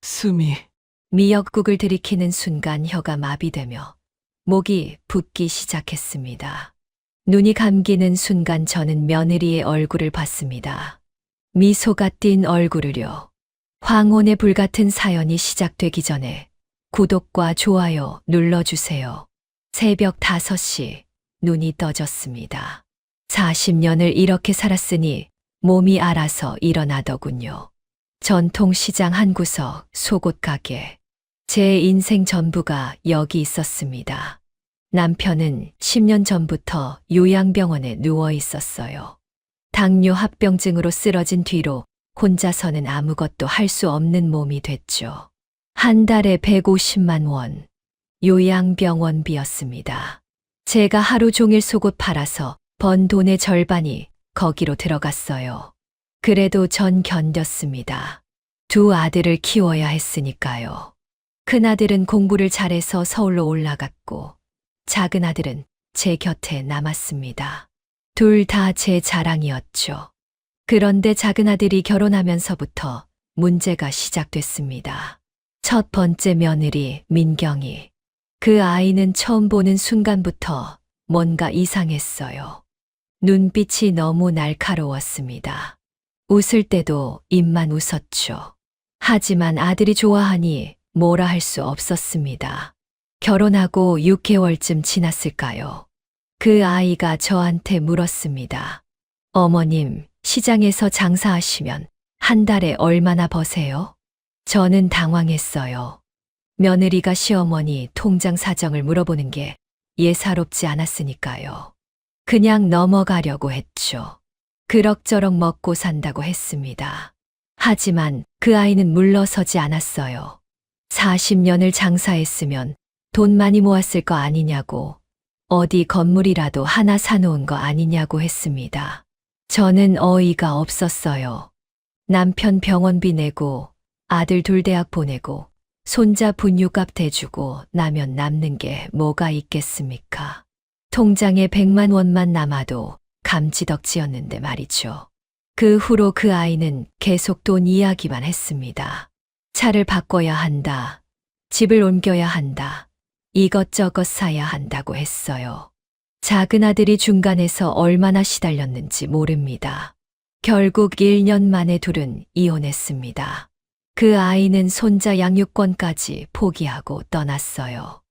숨이. 미역국을 들이키는 순간 혀가 마비되며 목이 붓기 시작했습니다. 눈이 감기는 순간 저는 며느리의 얼굴을 봤습니다. 미소가 띈 얼굴을요. 황혼의 불같은 사연이 시작되기 전에 구독과 좋아요 눌러주세요. 새벽 5시 눈이 떠졌습니다. 40년을 이렇게 살았으니 몸이 알아서 일어나더군요. 전통시장 한 구석 속옷 가게. 제 인생 전부가 여기 있었습니다. 남편은 10년 전부터 요양병원에 누워 있었어요. 당뇨 합병증으로 쓰러진 뒤로 혼자서는 아무것도 할 수 없는 몸이 됐죠. 한 달에 150만 원. 요양병원비였습니다. 제가 하루 종일 속옷 팔아서 번 돈의 절반이 거기로 들어갔어요. 그래도 전 견뎠습니다. 2 아들을 키워야 했으니까요. 큰아들은 공부를 잘해서 서울로 올라갔고 작은 아들은 제 곁에 남았습니다. 둘 다 제 자랑이었죠. 그런데 작은 아들이 결혼하면서부터 문제가 시작됐습니다. 첫 번째 며느리 민경이. 그 아이는 처음 보는 순간부터 뭔가 이상했어요. 눈빛이 너무 날카로웠습니다. 웃을 때도 입만 웃었죠. 하지만 아들이 좋아하니 뭐라 할 수 없었습니다. 결혼하고 6개월쯤 지났을까요? 그 아이가 저한테 물었습니다. 어머님, 시장에서 장사하시면 한 달에 얼마나 버세요? 저는 당황했어요. 며느리가 시어머니 통장 사정을 물어보는 게 예사롭지 않았으니까요. 그냥 넘어가려고 했죠. 그럭저럭 먹고 산다고 했습니다. 하지만 그 아이는 물러서지 않았어요. 40년을 장사했으면 돈 많이 모았을 거 아니냐고, 어디 건물이라도 하나 사놓은 거 아니냐고 했습니다. 저는 어이가 없었어요. 남편 병원비 내고 아들 2 대학 보내고 손자 분유값 대주고 나면 남는 게 뭐가 있겠습니까? 통장에 100만 원만 남아도 감지덕지였는데 말이죠. 그 후로 그 아이는 계속 돈 이야기만 했습니다. 차를 바꿔야 한다. 집을 옮겨야 한다. 이것저것 사야 한다고 했어요. 작은 아들이 중간에서 얼마나 시달렸는지 모릅니다. 결국 1년 만에 둘은 이혼했습니다. 그 아이는 손자 양육권까지 포기하고 떠났어요.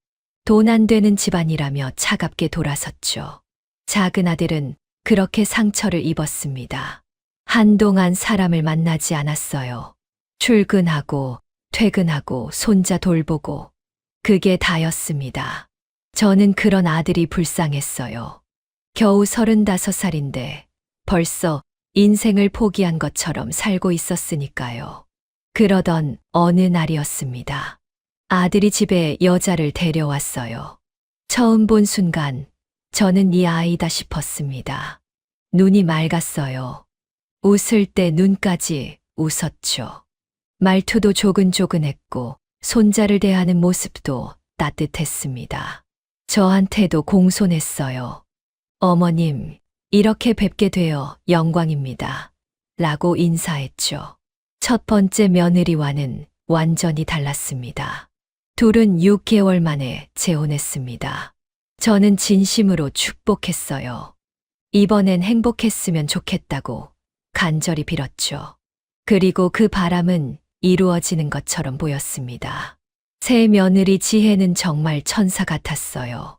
돈 안 되는 집안이라며 차갑게 돌아섰죠. 작은 아들은 그렇게 상처를 입었습니다. 한동안 사람을 만나지 않았어요. 출근하고 퇴근하고 손자 돌보고 그게 다였습니다. 저는 그런 아들이 불쌍했어요. 겨우 35살인데 벌써 인생을 포기한 것처럼 살고 있었으니까요. 그러던 어느 날이었습니다. 아들이 집에 여자를 데려왔어요. 처음 본 순간 저는 이 아이다 싶었습니다. 눈이 맑았어요. 웃을 때 눈까지 웃었죠. 말투도 조근조근했고 손자를 대하는 모습도 따뜻했습니다. 저한테도 공손했어요. 어머님, 이렇게 뵙게 되어 영광입니다. 라고 인사했죠. 첫 번째 며느리와는 완전히 달랐습니다. 둘은 6개월 만에 재혼했습니다. 저는 진심으로 축복했어요. 이번엔 행복했으면 좋겠다고 간절히 빌었죠. 그리고 그 바람은 이루어지는 것처럼 보였습니다. 새 며느리 지혜는 정말 천사 같았어요.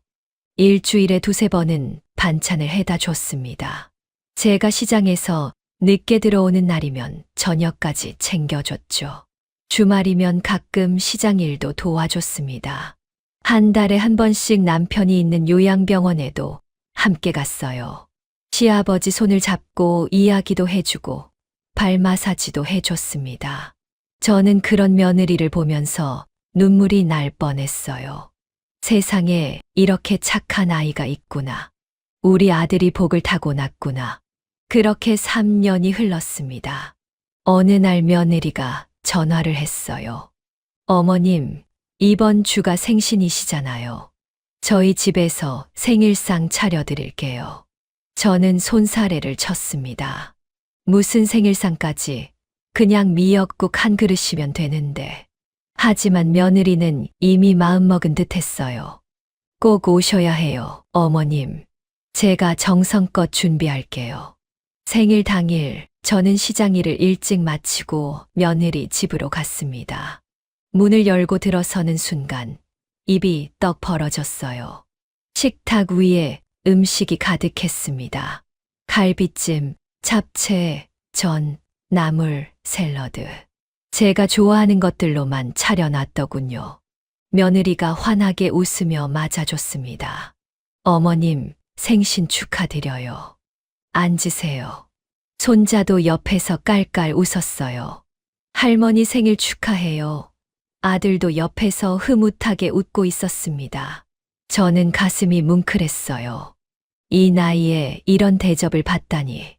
일주일에 2-3번은 반찬을 해다 줬습니다. 제가 시장에서 늦게 들어오는 날이면 저녁까지 챙겨줬죠. 주말이면 가끔 시장 일도 도와줬습니다. 한 달에 1번씩 남편이 있는 요양병원에도 함께 갔어요. 시아버지 손을 잡고 이야기도 해주고 발 마사지도 해줬습니다. 저는 그런 며느리를 보면서 눈물이 날 뻔했어요. 세상에 이렇게 착한 아이가 있구나. 우리 아들이 복을 타고났구나. 그렇게 3년이 흘렀습니다. 어느 날 며느리가 전화를 했어요. 어머님, 이번 주가 생신이시잖아요. 저희 집에서 생일상 차려드릴게요. 저는 손사래를 쳤습니다. 무슨 생일상까지, 그냥 미역국 한 그릇이면 되는데. 하지만 며느리는 이미 마음먹은 듯 했어요. 꼭 오셔야 해요, 어머님. 제가 정성껏 준비할게요. 생일 당일 저는 시장 일을 일찍 마치고 며느리 집으로 갔습니다. 문을 열고 들어서는 순간 입이 떡 벌어졌어요. 식탁 위에 음식이 가득했습니다. 갈비찜, 잡채, 전, 나물, 샐러드. 제가 좋아하는 것들로만 차려놨더군요. 며느리가 환하게 웃으며 맞아줬습니다. 어머님, 생신 축하드려요. 앉으세요. 손자도 옆에서 깔깔 웃었어요. 할머니 생일 축하해요. 아들도 옆에서 흐뭇하게 웃고 있었습니다. 저는 가슴이 뭉클했어요. 이 나이에 이런 대접을 받다니.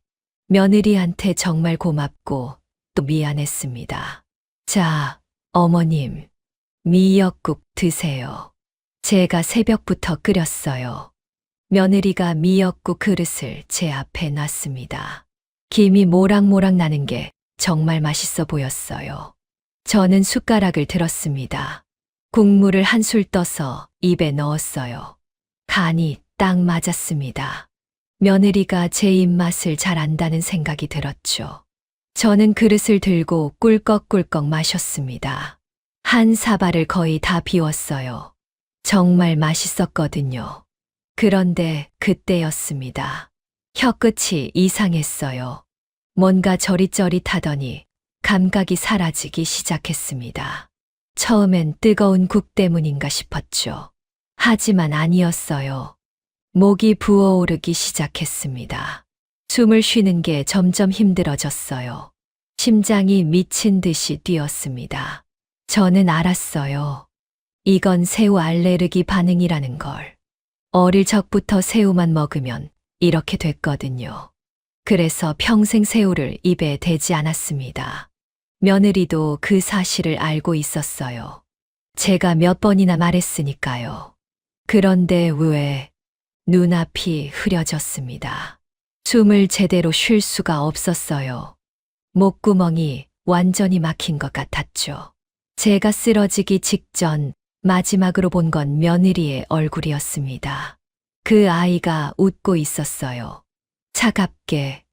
며느리한테 정말 고맙고 또 미안했습니다. 자, 어머님, 미역국 드세요. 제가 새벽부터 끓였어요. 며느리가 미역국 그릇을 제 앞에 놨습니다. 김이 모락모락 나는 게 정말 맛있어 보였어요. 저는 숟가락을 들었습니다. 국물을 한술 떠서 입에 넣었어요. 간이 딱 맞았습니다. 며느리가 제 입맛을 잘 안다는 생각이 들었죠. 저는 그릇을 들고 꿀꺽꿀꺽 마셨습니다. 한 사발을 거의 다 비웠어요. 정말 맛있었거든요. 그런데 그때였습니다. 혀끝이 이상했어요. 뭔가 저릿저릿하더니 감각이 사라지기 시작했습니다. 처음엔 뜨거운 국 때문인가 싶었죠. 하지만 아니었어요. 목이 부어오르기 시작했습니다. 숨을 쉬는 게 점점 힘들어졌어요. 심장이 미친 듯이 뛰었습니다. 저는 알았어요. 이건 새우 알레르기 반응이라는 걸. 어릴 적부터 새우만 먹으면 이렇게 됐거든요. 그래서 평생 새우를 입에 대지 않았습니다. 며느리도 그 사실을 알고 있었어요. 제가 몇 번이나 말했으니까요. 그런데 왜 눈앞이 흐려졌습니다. 숨을 제대로 쉴 수가 없었어요. 목구멍이 완전히 막힌 것 같았죠. 제가 쓰러지기 직전 마지막으로 본 건 며느리의 얼굴이었습니다. 그 아이가 웃고 있었어요. 차갑게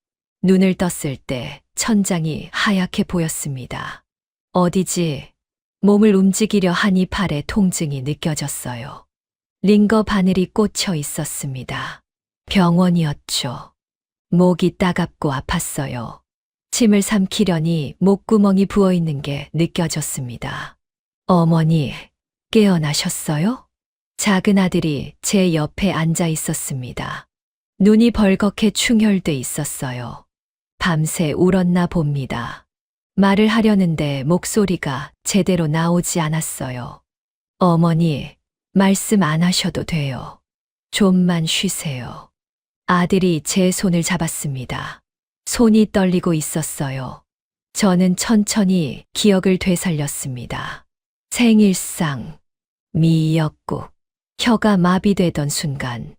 눈을 떴을 때 천장이 하얗게 보였습니다. 어디지? 몸을 움직이려 하니 팔에 통증이 느껴졌어요. 링거 바늘이 꽂혀 있었습니다. 병원이었죠. 목이 따갑고 아팠어요. 침을 삼키려니 목구멍이 부어있는 게 느껴졌습니다. 어머니, 깨어나셨어요? 작은 아들이 제 옆에 앉아 있었습니다. 눈이 벌겋게 충혈돼 있었어요. 밤새 울었나 봅니다. 말을 하려는데 목소리가 제대로 나오지 않았어요. 어머니, 말씀 안 하셔도 돼요. 좀만 쉬세요. 아들이 제 손을 잡았습니다. 손이 떨리고 있었어요. 저는 천천히 기억을 되살렸습니다. 생일상, 미역국, 혀가 마비되던 순간,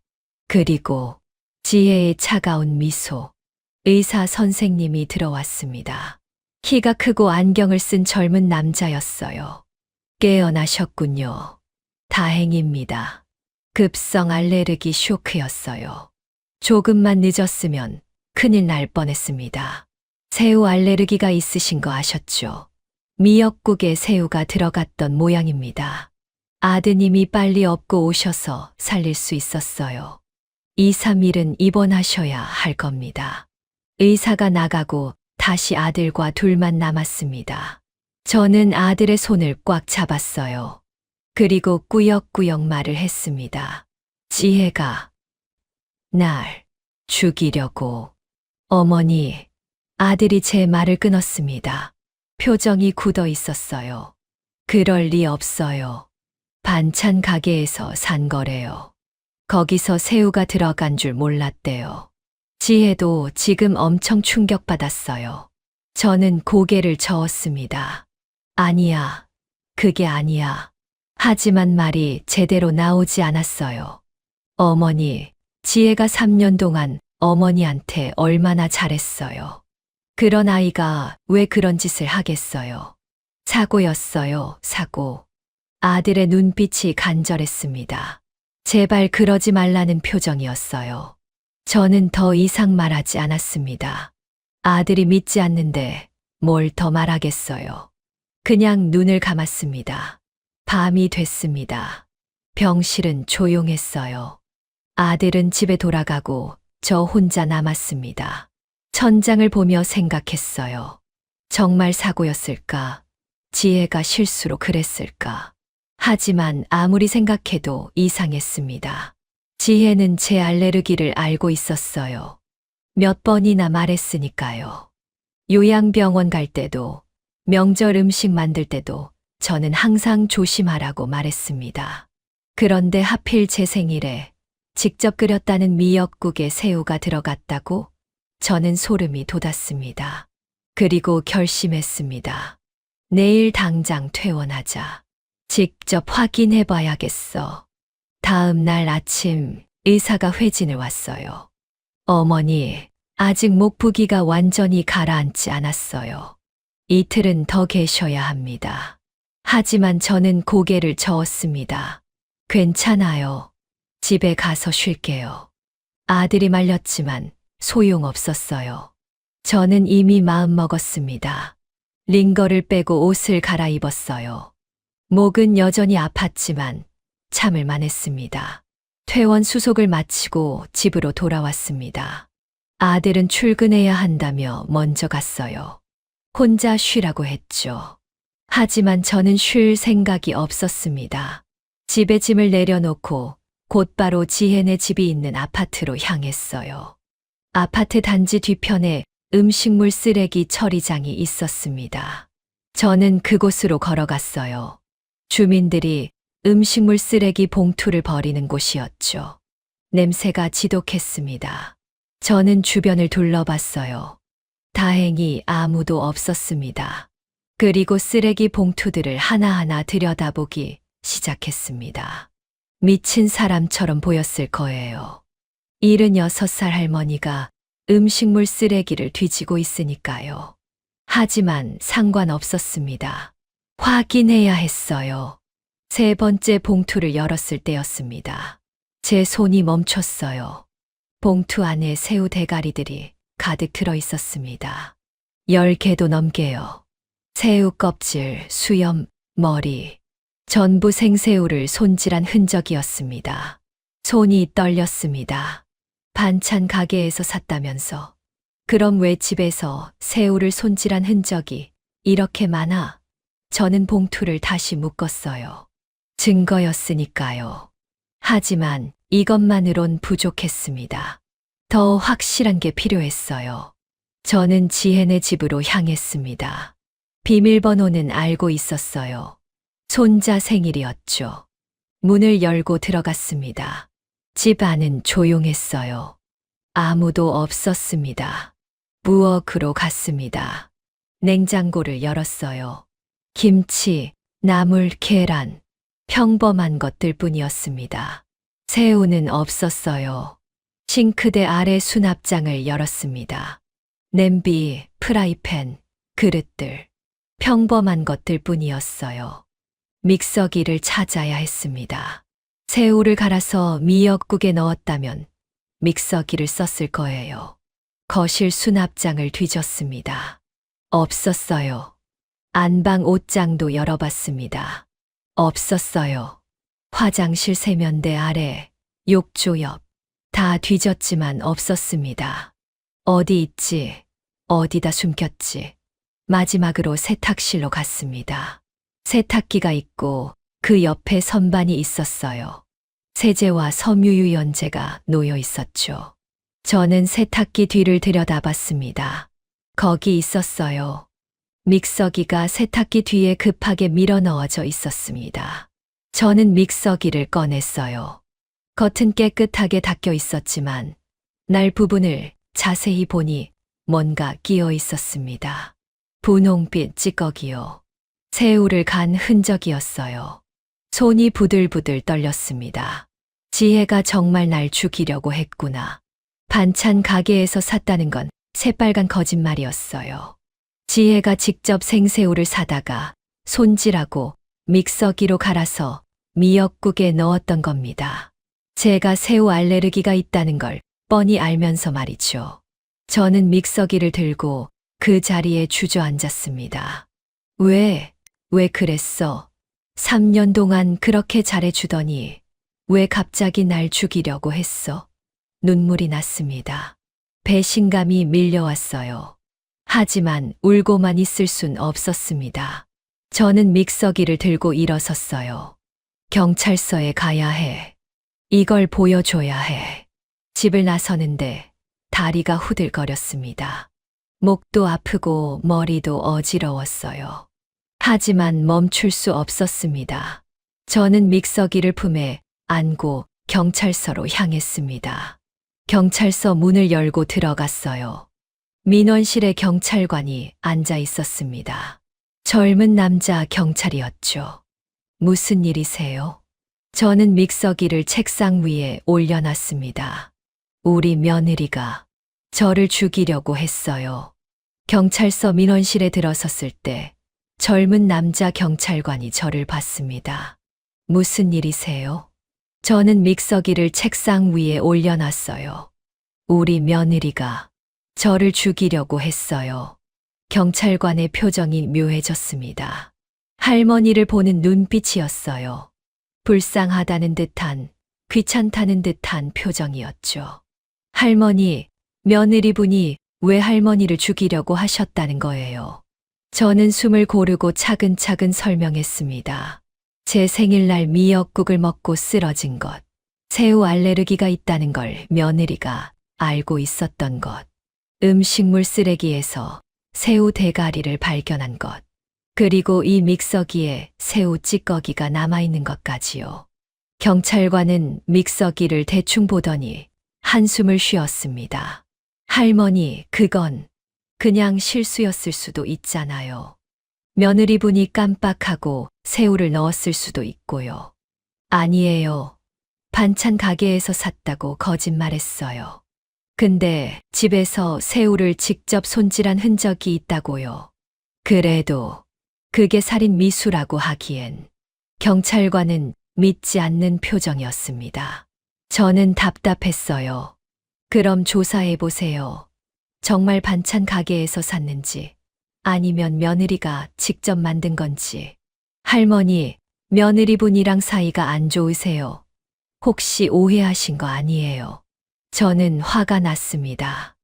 그리고 지혜의 차가운 미소, 의사 선생님이 들어왔습니다. 키가 크고 안경을 쓴 젊은 남자였어요. 깨어나셨군요. 다행입니다. 급성 알레르기 쇼크였어요. 조금만 늦었으면 큰일 날 뻔했습니다. 새우 알레르기가 있으신 거 아셨죠? 미역국에 새우가 들어갔던 모양입니다. 아드님이 빨리 업고 오셔서 살릴 수 있었어요. 2, 3일은 입원하셔야 할 겁니다. 의사가 나가고 다시 아들과 둘만 남았습니다. 저는 아들의 손을 꽉 잡았어요. 그리고 꾸역꾸역 말을 했습니다. 지혜가 날 죽이려고. 어머니, 아들이 제 말을 끊었습니다. 표정이 굳어 있었어요. 그럴 리 없어요. 반찬 가게에서 산 거래요. 거기서 새우가 들어간 줄 몰랐대요. 지혜도 지금 엄청 충격받았어요. 저는 고개를 저었습니다. 아니야, 그게 아니야. 하지만 말이 제대로 나오지 않았어요. 어머니, 지혜가 3년 동안 어머니한테 얼마나 잘했어요. 그런 아이가 왜 그런 짓을 하겠어요? 사고였어요, 사고. 아들의 눈빛이 간절했습니다. 제발 그러지 말라는 표정이었어요. 저는 더 이상 말하지 않았습니다. 아들이 믿지 않는데 뭘 더 말하겠어요. 그냥 눈을 감았습니다. 밤이 됐습니다. 병실은 조용했어요. 아들은 집에 돌아가고 저 혼자 남았습니다. 천장을 보며 생각했어요. 정말 사고였을까? 지혜가 실수로 그랬을까? 하지만 아무리 생각해도 이상했습니다. 지혜는 제 알레르기를 알고 있었어요. 몇 번이나 말했으니까요. 요양병원 갈 때도, 명절 음식 만들 때도 저는 항상 조심하라고 말했습니다. 그런데 하필 제 생일에 직접 끓였다는 미역국에 새우가 들어갔다고 저는 소름이 돋았습니다. 그리고 결심했습니다. 내일 당장 퇴원하자. 직접 확인해 봐야겠어. 다음 날 아침 의사가 회진을 왔어요. 어머니, 아직 목 부기가 완전히 가라앉지 않았어요. 이틀은 더 계셔야 합니다. 하지만 저는 고개를 저었습니다. 괜찮아요. 집에 가서 쉴게요. 아들이 말렸지만 소용없었어요. 저는 이미 마음 먹었습니다. 링거를 빼고 옷을 갈아입었어요. 목은 여전히 아팠지만 참을 만했습니다. 퇴원 수속을 마치고 집으로 돌아왔습니다. 아들은 출근해야 한다며 먼저 갔어요. 혼자 쉬라고 했죠. 하지만 저는 쉴 생각이 없었습니다. 집에 짐을 내려놓고 곧바로 지혜네 집이 있는 아파트로 향했어요. 아파트 단지 뒤편에 음식물 쓰레기 처리장이 있었습니다. 저는 그곳으로 걸어갔어요. 주민들이 음식물 쓰레기 봉투를 버리는 곳이었죠. 냄새가 지독했습니다. 저는 주변을 둘러봤어요. 다행히 아무도 없었습니다. 그리고 쓰레기 봉투들을 하나하나 들여다보기 시작했습니다. 미친 사람처럼 보였을 거예요. 76살 할머니가 음식물 쓰레기를 뒤지고 있으니까요. 하지만 상관없었습니다. 확인해야 했어요. 세 번째 봉투를 열었을 때였습니다. 제 손이 멈췄어요. 봉투 안에 새우 대가리들이 가득 들어 있었습니다. 10개도 넘게요. 새우 껍질, 수염, 머리, 전부 생새우를 손질한 흔적이었습니다. 손이 떨렸습니다. 반찬 가게에서 샀다면서. 그럼 왜 집에서 새우를 손질한 흔적이 이렇게 많아? 저는 봉투를 다시 묶었어요. 증거였으니까요. 하지만 이것만으론 부족했습니다. 더 확실한 게 필요했어요. 저는 지혜네 집으로 향했습니다. 비밀번호는 알고 있었어요. 손자 생일이었죠. 문을 열고 들어갔습니다. 집 안은 조용했어요. 아무도 없었습니다. 부엌으로 갔습니다. 냉장고를 열었어요. 김치, 나물, 계란, 평범한 것들 뿐이었습니다. 새우는 없었어요. 싱크대 아래 수납장을 열었습니다. 냄비, 프라이팬, 그릇들, 평범한 것들 뿐이었어요. 믹서기를 찾아야 했습니다. 새우를 갈아서 미역국에 넣었다면 믹서기를 썼을 거예요. 거실 수납장을 뒤졌습니다. 없었어요. 안방 옷장도 열어봤습니다. 없었어요. 화장실 세면대 아래, 욕조 옆, 다 뒤졌지만 없었습니다. 어디 있지? 어디다 숨겼지? 마지막으로 세탁실로 갔습니다. 세탁기가 있고 그 옆에 선반이 있었어요. 세제와 섬유유연제가 놓여 있었죠. 저는 세탁기 뒤를 들여다봤습니다. 거기 있었어요. 믹서기가 세탁기 뒤에 급하게 밀어 넣어져 있었습니다. 저는 믹서기를 꺼냈어요. 겉은 깨끗하게 닦여 있었지만 날 부분을 자세히 보니 뭔가 끼어 있었습니다. 분홍빛 찌꺼기요. 새우를 간 흔적이었어요. 손이 부들부들 떨렸습니다. 지혜가 정말 날 죽이려고 했구나. 반찬 가게에서 샀다는 건 새빨간 거짓말이었어요. 지혜가 직접 생새우를 사다가 손질하고 믹서기로 갈아서 미역국에 넣었던 겁니다. 제가 새우 알레르기가 있다는 걸 뻔히 알면서 말이죠. 저는 믹서기를 들고 그 자리에 주저앉았습니다. 왜 그랬어? 3년 동안 그렇게 잘해주더니 왜 갑자기 날 죽이려고 했어? 눈물이 났습니다. 배신감이 밀려왔어요. 하지만 울고만 있을 순 없었습니다. 저는 믹서기를 들고 일어섰어요. 경찰서에 가야 해. 이걸 보여줘야 해. 집을 나서는데 다리가 후들거렸습니다. 목도 아프고 머리도 어지러웠어요. 하지만 멈출 수 없었습니다. 저는 믹서기를 품에 안고 경찰서로 향했습니다. 경찰서 문을 열고 들어갔어요. 민원실에 경찰관이 앉아 있었습니다. 젊은 남자 경찰이었죠. 무슨 일이세요? 저는 믹서기를 책상 위에 올려놨습니다. 우리 며느리가 저를 죽이려고 했어요. 경찰서 민원실에 들어섰을 때 젊은 남자 경찰관이 저를 봤습니다. 무슨 일이세요? 저는 믹서기를 책상 위에 올려놨어요. 우리 며느리가 저를 죽이려고 했어요. 경찰관의 표정이 묘해졌습니다. 할머니를 보는 눈빛이었어요. 불쌍하다는 듯한, 귀찮다는 듯한 표정이었죠. 할머니, 며느리분이 왜 할머니를 죽이려고 하셨다는 거예요? 저는 숨을 고르고 차근차근 설명했습니다. 제 생일날 미역국을 먹고 쓰러진 것, 새우 알레르기가 있다는 걸 며느리가 알고 있었던 것, 음식물 쓰레기에서 새우 대가리를 발견한 것, 그리고 이 믹서기에 새우 찌꺼기가 남아있는 것까지요. 경찰관은 믹서기를 대충 보더니 한숨을 쉬었습니다. 할머니, 그건 그냥 실수였을 수도 있잖아요. 며느리분이 깜빡하고 새우를 넣었을 수도 있고요. 아니에요. 반찬 가게에서 샀다고 거짓말했어요. 근데 집에서 새우를 직접 손질한 흔적이 있다고요. 그래도 그게 살인 미수라고 하기엔 경찰관은 믿지 않는 표정이었습니다. 저는 답답했어요. 그럼 조사해 보세요. 정말 반찬 가게에서 샀는지 아니면 며느리가 직접 만든 건지. 할머니, 며느리분이랑 사이가 안 좋으세요? 혹시 오해하신 거 아니에요? 저는 화가 났습니다.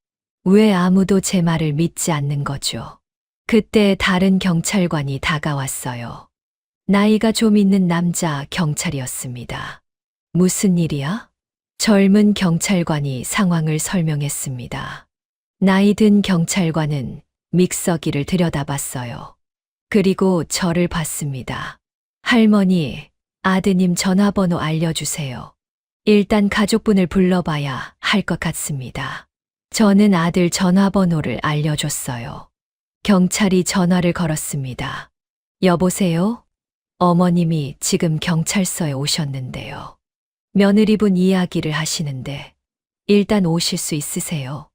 왜 아무도 제 말을 믿지 않는 거죠? 그때 다른 경찰관이 다가왔어요. 나이가 좀 있는 남자 경찰이었습니다. 무슨 일이야? 젊은 경찰관이 상황을 설명했습니다. 나이 든 경찰관은 믹서기를 들여다봤어요. 그리고 저를 봤습니다. 할머니, 아드님 전화번호 알려주세요. 일단 가족분을 불러봐야 할 것 같습니다. 저는 아들 전화번호를 알려줬어요. 경찰이 전화를 걸었습니다. 여보세요? 어머님이 지금 경찰서에 오셨는데요. 며느리분 이야기를 하시는데 일단 오실 수 있으세요?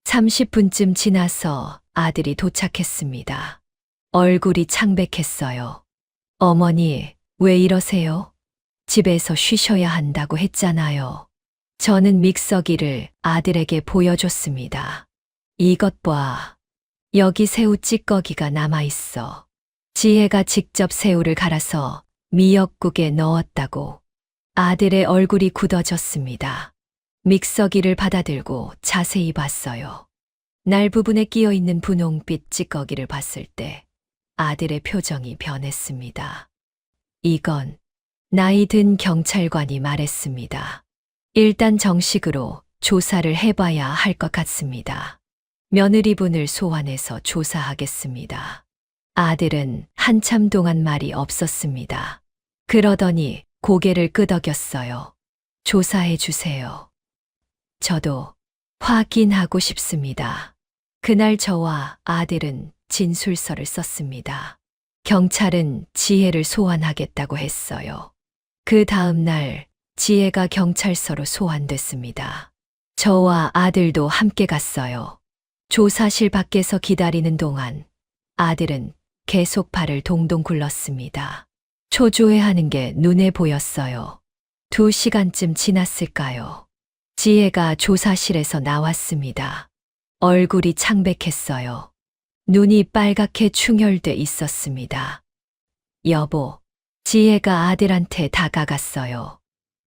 30분쯤 지나서 아들이 도착했습니다. 얼굴이 창백했어요. 어머니, 왜 이러세요? 집에서 쉬셔야 한다고 했잖아요. 저는 믹서기를 아들에게 보여줬습니다. 이것 봐. 여기 새우 찌꺼기가 남아있어. 지혜가 직접 새우를 갈아서 미역국에 넣었다고. 아들의 얼굴이 굳어졌습니다. 믹서기를 받아들고 자세히 봤어요. 날 부분에 끼어 있는 분홍빛 찌꺼기를 봤을 때 아들의 표정이 변했습니다. 이건 나이 든 경찰관이 말했습니다. 일단 정식으로 조사를 해봐야 할 것 같습니다. 며느리분을 소환해서 조사하겠습니다. 아들은 한참 동안 말이 없었습니다. 그러더니 고개를 끄덕였어요. 조사해 주세요. 저도 확인하고 싶습니다. 그날 저와 아들은 진술서를 썼습니다. 경찰은 지혜를 소환하겠다고 했어요. 그 다음 날 지혜가 경찰서로 소환됐습니다. 저와 아들도 함께 갔어요. 조사실 밖에서 기다리는 동안 아들은 계속 발을 동동 굴렀습니다. 초조해하는 게 눈에 보였어요. 2시간쯤 지났을까요? 지혜가 조사실에서 나왔습니다. 얼굴이 창백했어요. 눈이 빨갛게 충혈돼 있었습니다. 여보, 지혜가 아들한테 다가갔어요.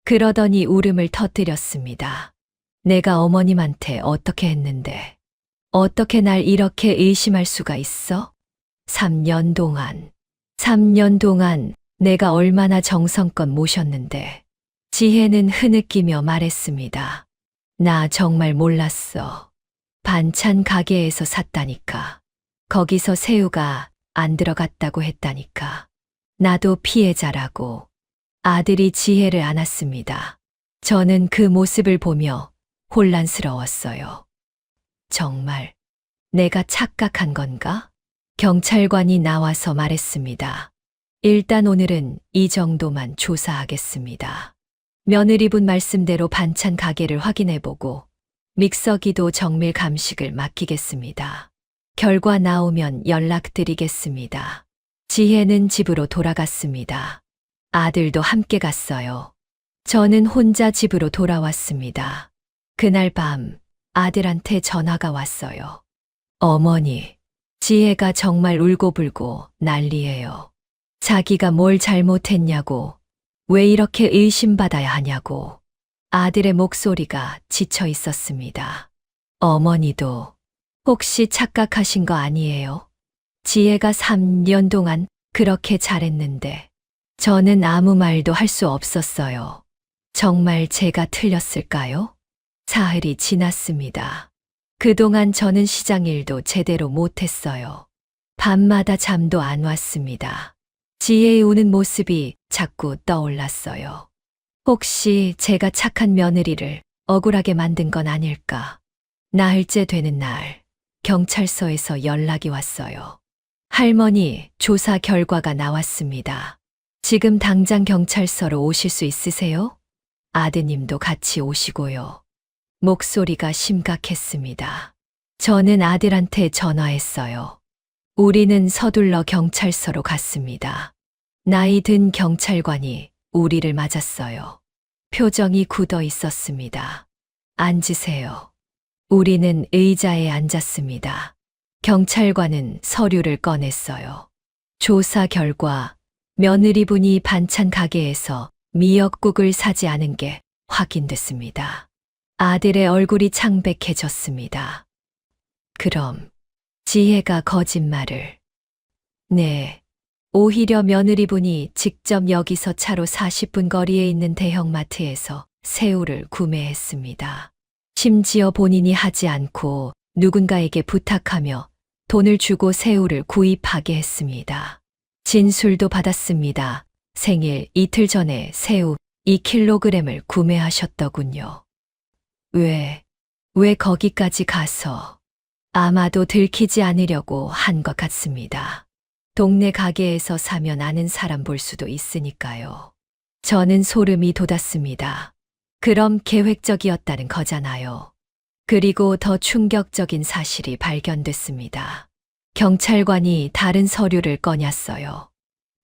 그러더니 울음을 터뜨렸습니다. 내가 어머님한테 어떻게 했는데, 어떻게 날 이렇게 의심할 수가 있어? 3년 동안 내가 얼마나 정성껏 모셨는데. 지혜는 흐느끼며 말했습니다. 나 정말 몰랐어. 반찬 가게에서 샀다니까. 거기서 새우가 안 들어갔다고 했다니까. 나도 피해자라고. 아들이 지혜를 안았습니다. 저는 그 모습을 보며 혼란스러웠어요. 정말 내가 착각한 건가? 경찰관이 나와서 말했습니다. 일단 오늘은 이 정도만 조사하겠습니다. 며느리분 말씀대로 반찬 가게를 확인해보고 믹서기도 정밀 감식을 맡기겠습니다. 결과 나오면 연락드리겠습니다. 지혜는 집으로 돌아갔습니다. 아들도 함께 갔어요. 저는 혼자 집으로 돌아왔습니다. 그날 밤 아들한테 전화가 왔어요. 어머니, 지혜가 정말 울고불고 난리예요. 자기가 뭘 잘못했냐고, 왜 이렇게 의심받아야 하냐고. 아들의 목소리가 지쳐 있었습니다. 어머니도 혹시 착각하신 거 아니에요? 지혜가 3년 동안 그렇게 잘했는데 저는 아무 말도 할 수 없었어요. 정말 제가 틀렸을까요? 사흘이 지났습니다. 그동안 저는 시장 일도 제대로 못했어요. 밤마다 잠도 안 왔습니다. 지혜의 우는 모습이 자꾸 떠올랐어요. 혹시 제가 착한 며느리를 억울하게 만든 건 아닐까? 나흘째 되는 날, 경찰서에서 연락이 왔어요. 할머니, 조사 결과가 나왔습니다. 지금 당장 경찰서로 오실 수 있으세요? 아드님도 같이 오시고요. 목소리가 심각했습니다. 저는 아들한테 전화했어요. 우리는 서둘러 경찰서로 갔습니다. 나이 든 경찰관이 우리를 맞았어요. 표정이 굳어 있었습니다. 앉으세요. 우리는 의자에 앉았습니다. 경찰관은 서류를 꺼냈어요. 조사 결과 며느리분이 반찬 가게에서 미역국을 사지 않은 게 확인됐습니다. 아들의 얼굴이 창백해졌습니다. 그럼 지혜가 거짓말을. 네. 오히려 며느리분이 직접 여기서 차로 40분 거리에 있는 대형마트에서 새우를 구매했습니다. 심지어 본인이 하지 않고 누군가에게 부탁하며 돈을 주고 새우를 구입하게 했습니다. 진술도 받았습니다. 생일 이틀 전에 새우 2kg을 구매하셨더군요. 왜 거기까지 가서? 아마도 들키지 않으려고 한 것 같습니다. 동네 가게에서 사면 아는 사람 볼 수도 있으니까요. 저는 소름이 돋았습니다. 그럼 계획적이었다는 거잖아요. 그리고 더 충격적인 사실이 발견됐습니다. 경찰관이 다른 서류를 꺼냈어요.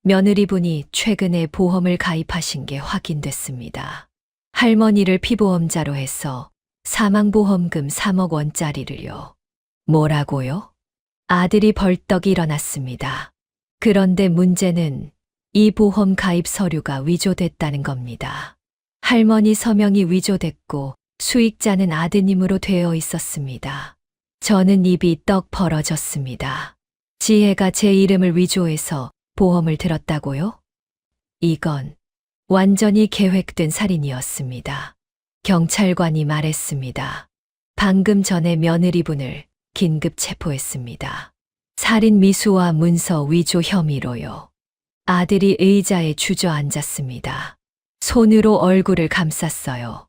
며느리분이 최근에 보험을 가입하신 게 확인됐습니다. 할머니를 피보험자로 해서 사망보험금 3억 원짜리를요. 뭐라고요? 아들이 벌떡 일어났습니다. 그런데 문제는 이 보험 가입 서류가 위조됐다는 겁니다. 할머니 서명이 위조됐고 수익자는 아드님으로 되어 있었습니다. 저는 입이 떡 벌어졌습니다. 지혜가 제 이름을 위조해서 보험을 들었다고요? 이건 완전히 계획된 살인이었습니다. 경찰관이 말했습니다. 방금 전에 며느리분을 긴급 체포했습니다. 살인 미수와 문서 위조 혐의로요. 아들이 의자에 주저앉았습니다. 손으로 얼굴을 감쌌어요.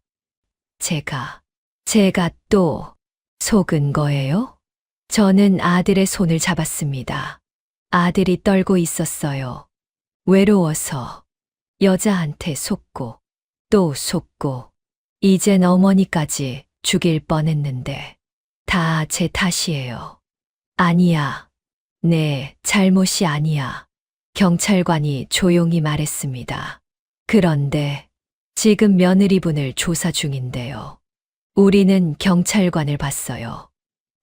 제가 또 속은 거예요? 저는 아들의 손을 잡았습니다. 아들이 떨고 있었어요. 외로워서 여자한테 속고 또 속고 이젠 어머니까지 죽일 뻔했는데 다 제 탓이에요. 아니야. 내 잘못이 아니야. 경찰관이 조용히 말했습니다. 그런데 지금 며느리분을 조사 중인데요. 우리는 경찰관을 봤어요.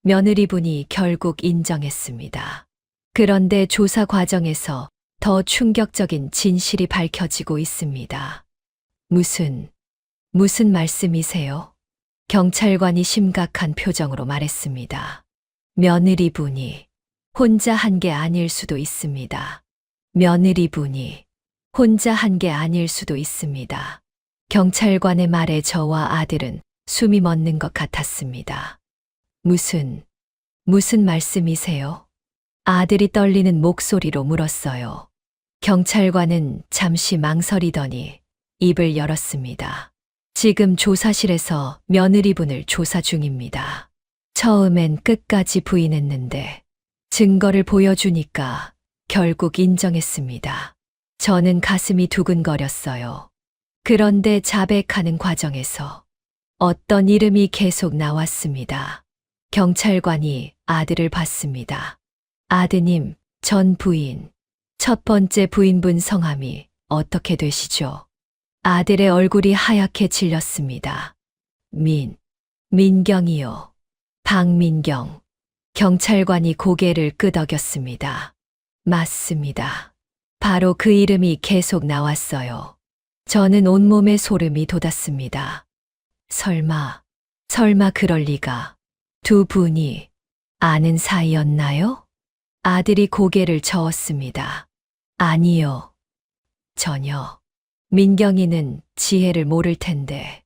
며느리분이 결국 인정했습니다. 그런데 조사 과정에서 더 충격적인 진실이 밝혀지고 있습니다. 무슨 말씀이세요? 경찰관이 심각한 표정으로 말했습니다. 며느리분이 혼자 한 게 아닐 수도 있습니다. 며느리분이 혼자 한 게 아닐 수도 있습니다. 경찰관의 말에 저와 아들은 숨이 멎는 것 같았습니다. 무슨 말씀이세요? 아들이 떨리는 목소리로 물었어요. 경찰관은 잠시 망설이더니 입을 열었습니다. 지금 조사실에서 며느리분을 조사 중입니다. 처음엔 끝까지 부인했는데 증거를 보여주니까 결국 인정했습니다. 저는 가슴이 두근거렸어요. 그런데 자백하는 과정에서 어떤 이름이 계속 나왔습니다. 경찰관이 아들을 봤습니다. 아드님, 전 부인, 첫 번째 부인분 성함이 어떻게 되시죠? 아들의 얼굴이 하얗게 질렸습니다. 민경이요. 박민경. 경찰관이 고개를 끄덕였습니다. 맞습니다. 바로 그 이름이 계속 나왔어요. 저는 온몸에 소름이 돋았습니다. 설마 그럴 리가. 두 분이 아는 사이였나요? 아들이 고개를 저었습니다. 아니요. 전혀. 민경이는 지혜를 모를 텐데.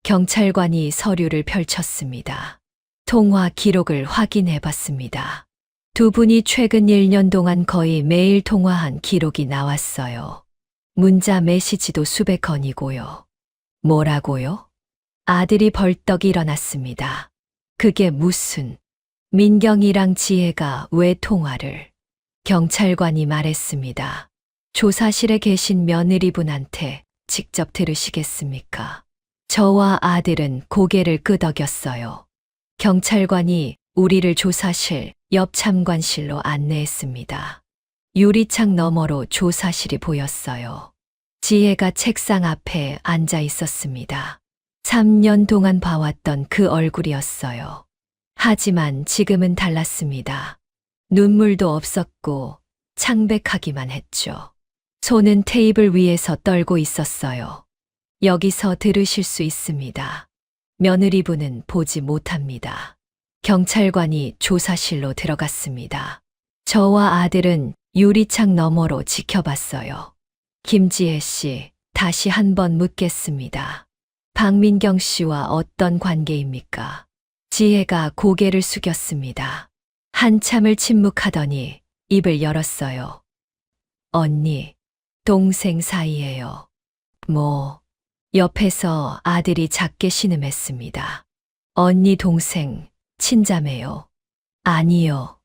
경찰관이 서류를 펼쳤습니다. 통화 기록을 확인해 봤습니다. 두 분이 최근 1년 동안 거의 매일 통화한 기록이 나왔어요. 문자 메시지도 수백 건이고요. 뭐라고요? 아들이 벌떡 일어났습니다. 그게 무슨, 민경이랑 지혜가 왜 통화를? 경찰관이 말했습니다. 조사실에 계신 며느리분한테 직접 들으시겠습니까? 저와 아들은 고개를 끄덕였어요. 경찰관이 우리를 조사실 옆 참관실로 안내했습니다. 유리창 너머로 조사실이 보였어요. 지혜가 책상 앞에 앉아 있었습니다. 3년 동안 봐왔던 그 얼굴이었어요. 하지만 지금은 달랐습니다. 눈물도 없었고 창백하기만 했죠. 손은 테이블 위에서 떨고 있었어요. 여기서 들으실 수 있습니다. 며느리분은 보지 못합니다. 경찰관이 조사실로 들어갔습니다. 저와 아들은 유리창 너머로 지켜봤어요. 김지혜 씨, 다시 한번 묻겠습니다. 박민경 씨와 어떤 관계입니까? 지혜가 고개를 숙였습니다. 한참을 침묵하더니 입을 열었어요. 언니, 동생 사이예요. 옆에서 아들이 작게 신음했습니다. 언니 동생, 친자매요. 아니요.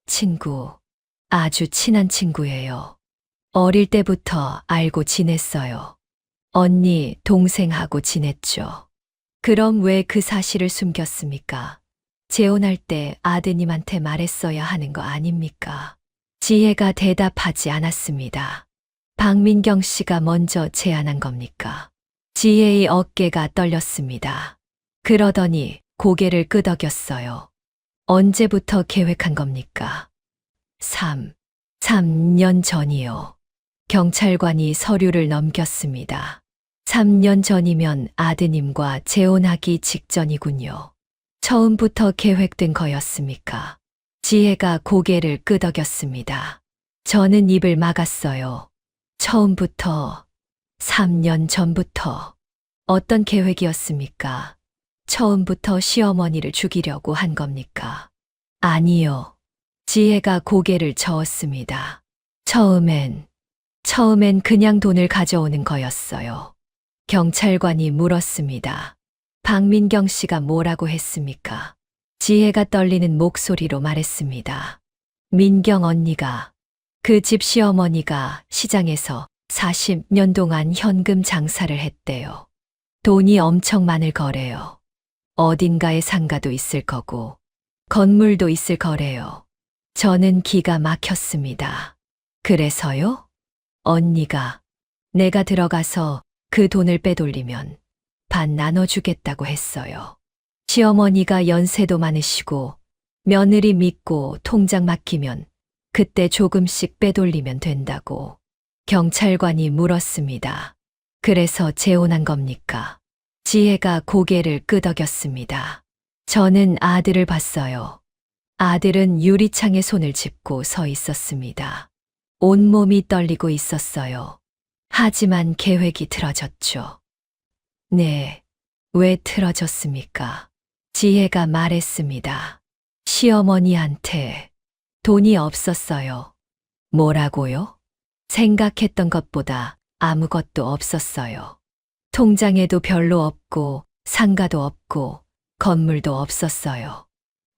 친구, 아주 친한 친구예요. 어릴 때부터 알고 지냈어요. 언니, 동생하고 지냈죠. 그럼 왜 그 사실을 숨겼습니까? 재혼할 때 아드님한테 말했어야 하는 거 아닙니까? 지혜가 대답하지 않았습니다. 박민경 씨가 먼저 제안한 겁니까? 지혜의 어깨가 떨렸습니다. 그러더니 고개를 끄덕였어요. 언제부터 계획한 겁니까? 3년 전이요. 경찰관이 서류를 넘겼습니다. 3년 전이면 아드님과 재혼하기 직전이군요. 처음부터 계획된 거였습니까? 지혜가 고개를 끄덕였습니다. 저는 입을 막았어요. 처음부터, 3년 전부터. 어떤 계획이었습니까? 처음부터 시어머니를 죽이려고 한 겁니까? 아니요. 지혜가 고개를 저었습니다. 처음엔 그냥 돈을 가져오는 거였어요. 경찰관이 물었습니다. 박민경 씨가 뭐라고 했습니까? 지혜가 떨리는 목소리로 말했습니다. 민경 언니가, 그 집 시어머니가 시장에서 40년 동안 현금 장사를 했대요. 돈이 엄청 많을 거래요. 어딘가에 상가도 있을 거고, 건물도 있을 거래요. 저는 기가 막혔습니다. 그래서요? 언니가 내가 들어가서 그 돈을 빼돌리면 반 나눠주겠다고 했어요. 시어머니가 연세도 많으시고 며느리 믿고 통장 맡기면 그때 조금씩 빼돌리면 된다고 경찰관이 물었습니다. 그래서 재혼한 겁니까? 지혜가 고개를 끄덕였습니다. 저는 아들을 봤어요. 아들은 유리창에 손을 짚고 서 있었습니다. 온몸이 떨리고 있었어요. 하지만 계획이 틀어졌죠. 네, 왜 틀어졌습니까? 지혜가 말했습니다. 시어머니한테 돈이 없었어요. 뭐라고요? 생각했던 것보다 아무것도 없었어요. 통장에도 별로 없고, 상가도 없고, 건물도 없었어요.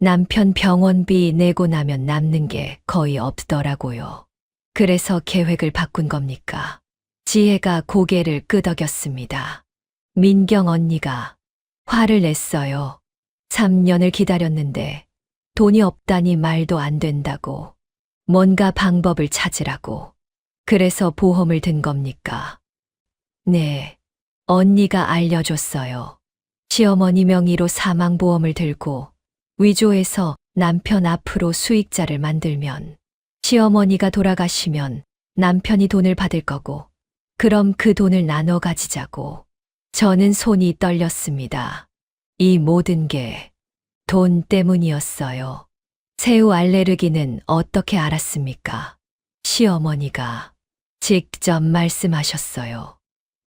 남편 병원비 내고 나면 남는 게 거의 없더라고요. 그래서 계획을 바꾼 겁니까? 지혜가 고개를 끄덕였습니다. 민경 언니가 화를 냈어요. 3년을 기다렸는데 돈이 없다니 말도 안 된다고. 뭔가 방법을 찾으라고. 그래서 보험을 든 겁니까? 네, 언니가 알려줬어요. 시어머니 명의로 사망보험을 들고 위조해서 남편 앞으로 수익자를 만들면 시어머니가 돌아가시면 남편이 돈을 받을 거고 그럼 그 돈을 나눠 가지자고. 저는 손이 떨렸습니다. 이 모든 게 돈 때문이었어요. 새우 알레르기는 어떻게 알았습니까? 시어머니가 직접 말씀하셨어요.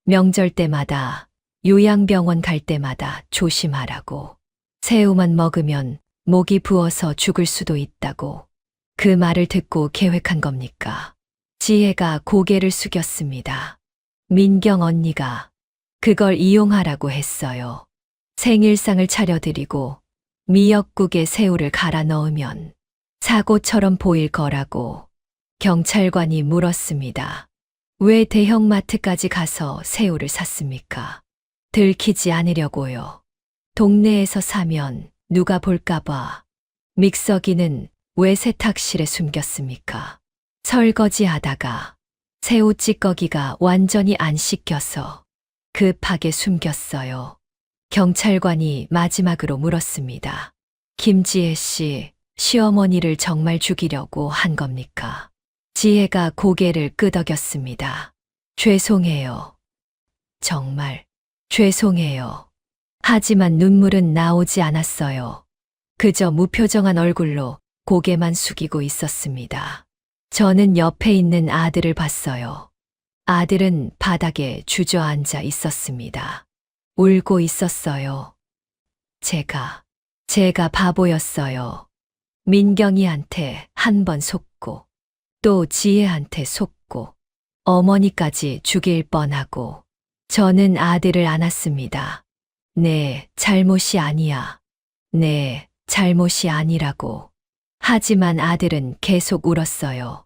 명절 때마다 요양병원 갈 때마다 조심하라고. 새우만 먹으면 목이 부어서 죽을 수도 있다고. 그 말을 듣고 계획한 겁니까? 지혜가 고개를 숙였습니다. 민경 언니가 그걸 이용하라고 했어요. 생일상을 차려드리고 미역국에 새우를 갈아 넣으면 사고처럼 보일 거라고 경찰관이 물었습니다. 왜 대형마트까지 가서 새우를 샀습니까? 들키지 않으려고요. 동네에서 사면 누가 볼까봐. 믹서기는 왜 세탁실에 숨겼습니까? 설거지하다가 새우 찌꺼기가 완전히 안 씻겨서 급하게 숨겼어요. 경찰관이 마지막으로 물었습니다. 김지혜 씨, 시어머니를 정말 죽이려고 한 겁니까? 지혜가 고개를 끄덕였습니다. 죄송해요. 정말 죄송해요. 하지만 눈물은 나오지 않았어요. 그저 무표정한 얼굴로 고개만 숙이고 있었습니다. 저는 옆에 있는 아들을 봤어요. 아들은 바닥에 주저앉아 있었습니다. 울고 있었어요. 제가 바보였어요. 민경이한테 한 번 속고, 또 지혜한테 속고, 어머니까지 죽일 뻔하고, 저는 아들을 안았습니다. 네, 잘못이 아니야. 네, 잘못이 아니라고. 하지만 아들은 계속 울었어요.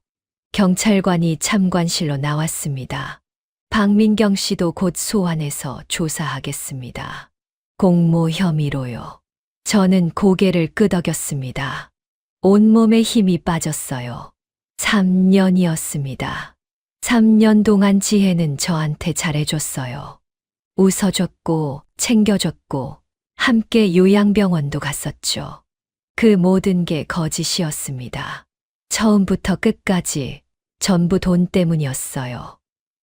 경찰관이 참관실로 나왔습니다. 박민경 씨도 곧 소환해서 조사하겠습니다. 공모 혐의로요. 저는 고개를 끄덕였습니다. 온몸에 힘이 빠졌어요. 3년이었습니다. 3년 동안 지혜는 저한테 잘해줬어요. 웃어줬고, 챙겨줬고, 함께 요양병원도 갔었죠. 그 모든 게 거짓이었습니다. 처음부터 끝까지 전부 돈 때문이었어요.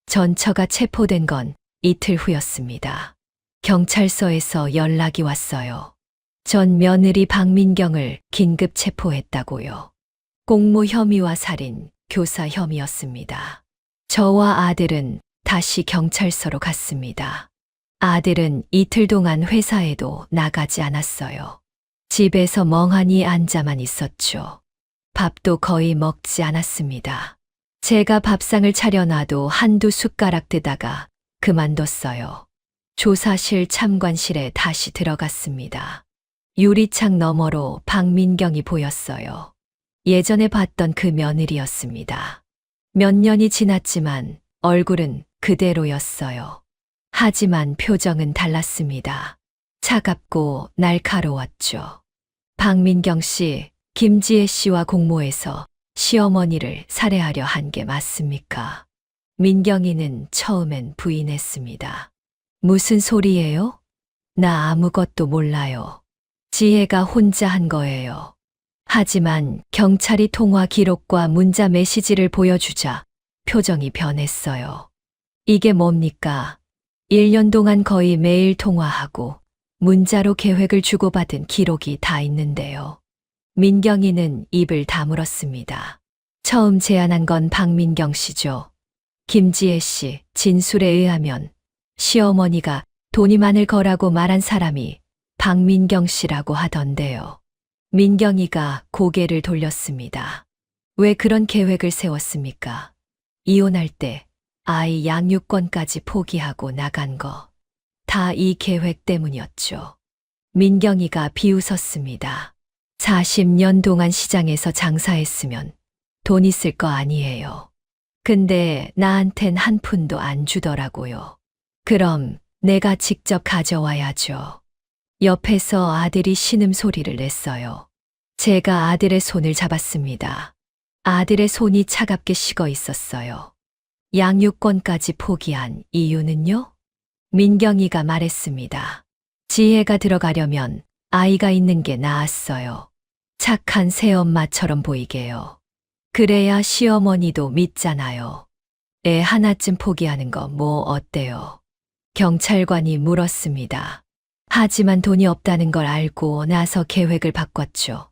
전처가 체포된 건 이틀 후였습니다. 경찰서에서 연락이 왔어요. 전 며느리 박민경을 긴급 체포했다고요. 공모 혐의와 살인, 교사 혐의였습니다. 저와 아들은 다시 경찰서로 갔습니다. 아들은 이틀 동안 회사에도 나가지 않았어요. 집에서 멍하니 앉아만 있었죠. 밥도 거의 먹지 않았습니다. 제가 밥상을 차려놔도 한두 숟가락 뜨다가 그만뒀어요. 조사실 참관실에 다시 들어갔습니다. 유리창 너머로 박민경이 보였어요. 예전에 봤던 그 며느리였습니다. 몇 년이 지났지만 얼굴은 그대로였어요. 하지만 표정은 달랐습니다. 차갑고 날카로웠죠. 박민경 씨, 김지혜 씨와 공모해서 시어머니를 살해하려 한 게 맞습니까? 민경이는 처음엔 부인했습니다. 무슨 소리예요? 나 아무것도 몰라요. 지혜가 혼자 한 거예요. 하지만 경찰이 통화 기록과 문자 메시지를 보여주자 표정이 변했어요. 이게 뭡니까? 1년 동안 거의 매일 통화하고 문자로 계획을 주고받은 기록이 다 있는데요. 민경이는 입을 다물었습니다. 처음 제안한 건 박민경 씨죠. 김지혜 씨 진술에 의하면 시어머니가 돈이 많을 거라고 말한 사람이 박민경 씨라고 하던데요. 민경이가 고개를 돌렸습니다. 왜 그런 계획을 세웠습니까? 이혼할 때 아이 양육권까지 포기하고 나간 거. 다 이 계획 때문이었죠. 민경이가 비웃었습니다. 40년 동안 시장에서 장사했으면 돈 있을 거 아니에요. 근데 나한텐 한 푼도 안 주더라고요. 그럼 내가 직접 가져와야죠. 옆에서 아들이 신음소리를 냈어요. 제가 아들의 손을 잡았습니다. 아들의 손이 차갑게 식어 있었어요. 양육권까지 포기한 이유는요? 민경이가 말했습니다. 지혜가 들어가려면 아이가 있는 게 나았어요. 착한 새엄마처럼 보이게요. 그래야 시어머니도 믿잖아요. 애 하나쯤 포기하는 거 뭐 어때요? 경찰관이 물었습니다. 하지만 돈이 없다는 걸 알고 나서 계획을 바꿨죠.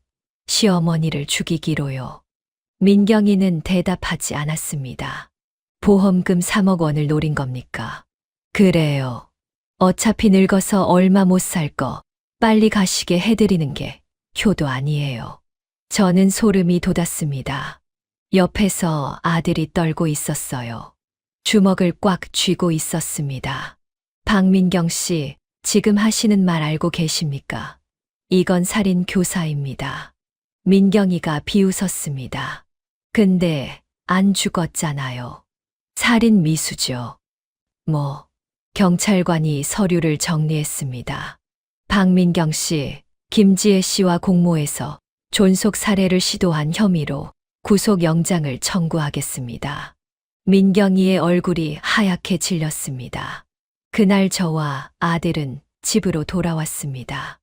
시어머니를 죽이기로요. 민경이는 대답하지 않았습니다. 보험금 3억 원을 노린 겁니까? 그래요. 어차피 늙어서 얼마 못 살 거 빨리 가시게 해드리는 게 효도 아니에요. 저는 소름이 돋았습니다. 옆에서 아들이 떨고 있었어요. 주먹을 꽉 쥐고 있었습니다. 박민경 씨, 지금 하시는 말 알고 계십니까? 이건 살인 교사입니다. 민경이가 비웃었습니다. 근데 안 죽었잖아요. 살인 미수죠. 경찰관이 서류를 정리했습니다. 박민경 씨, 김지혜 씨와 공모해서 존속 살해를 시도한 혐의로 구속영장을 청구하겠습니다. 민경이의 얼굴이 하얗게 질렸습니다. 그날 저와 아들은 집으로 돌아왔습니다.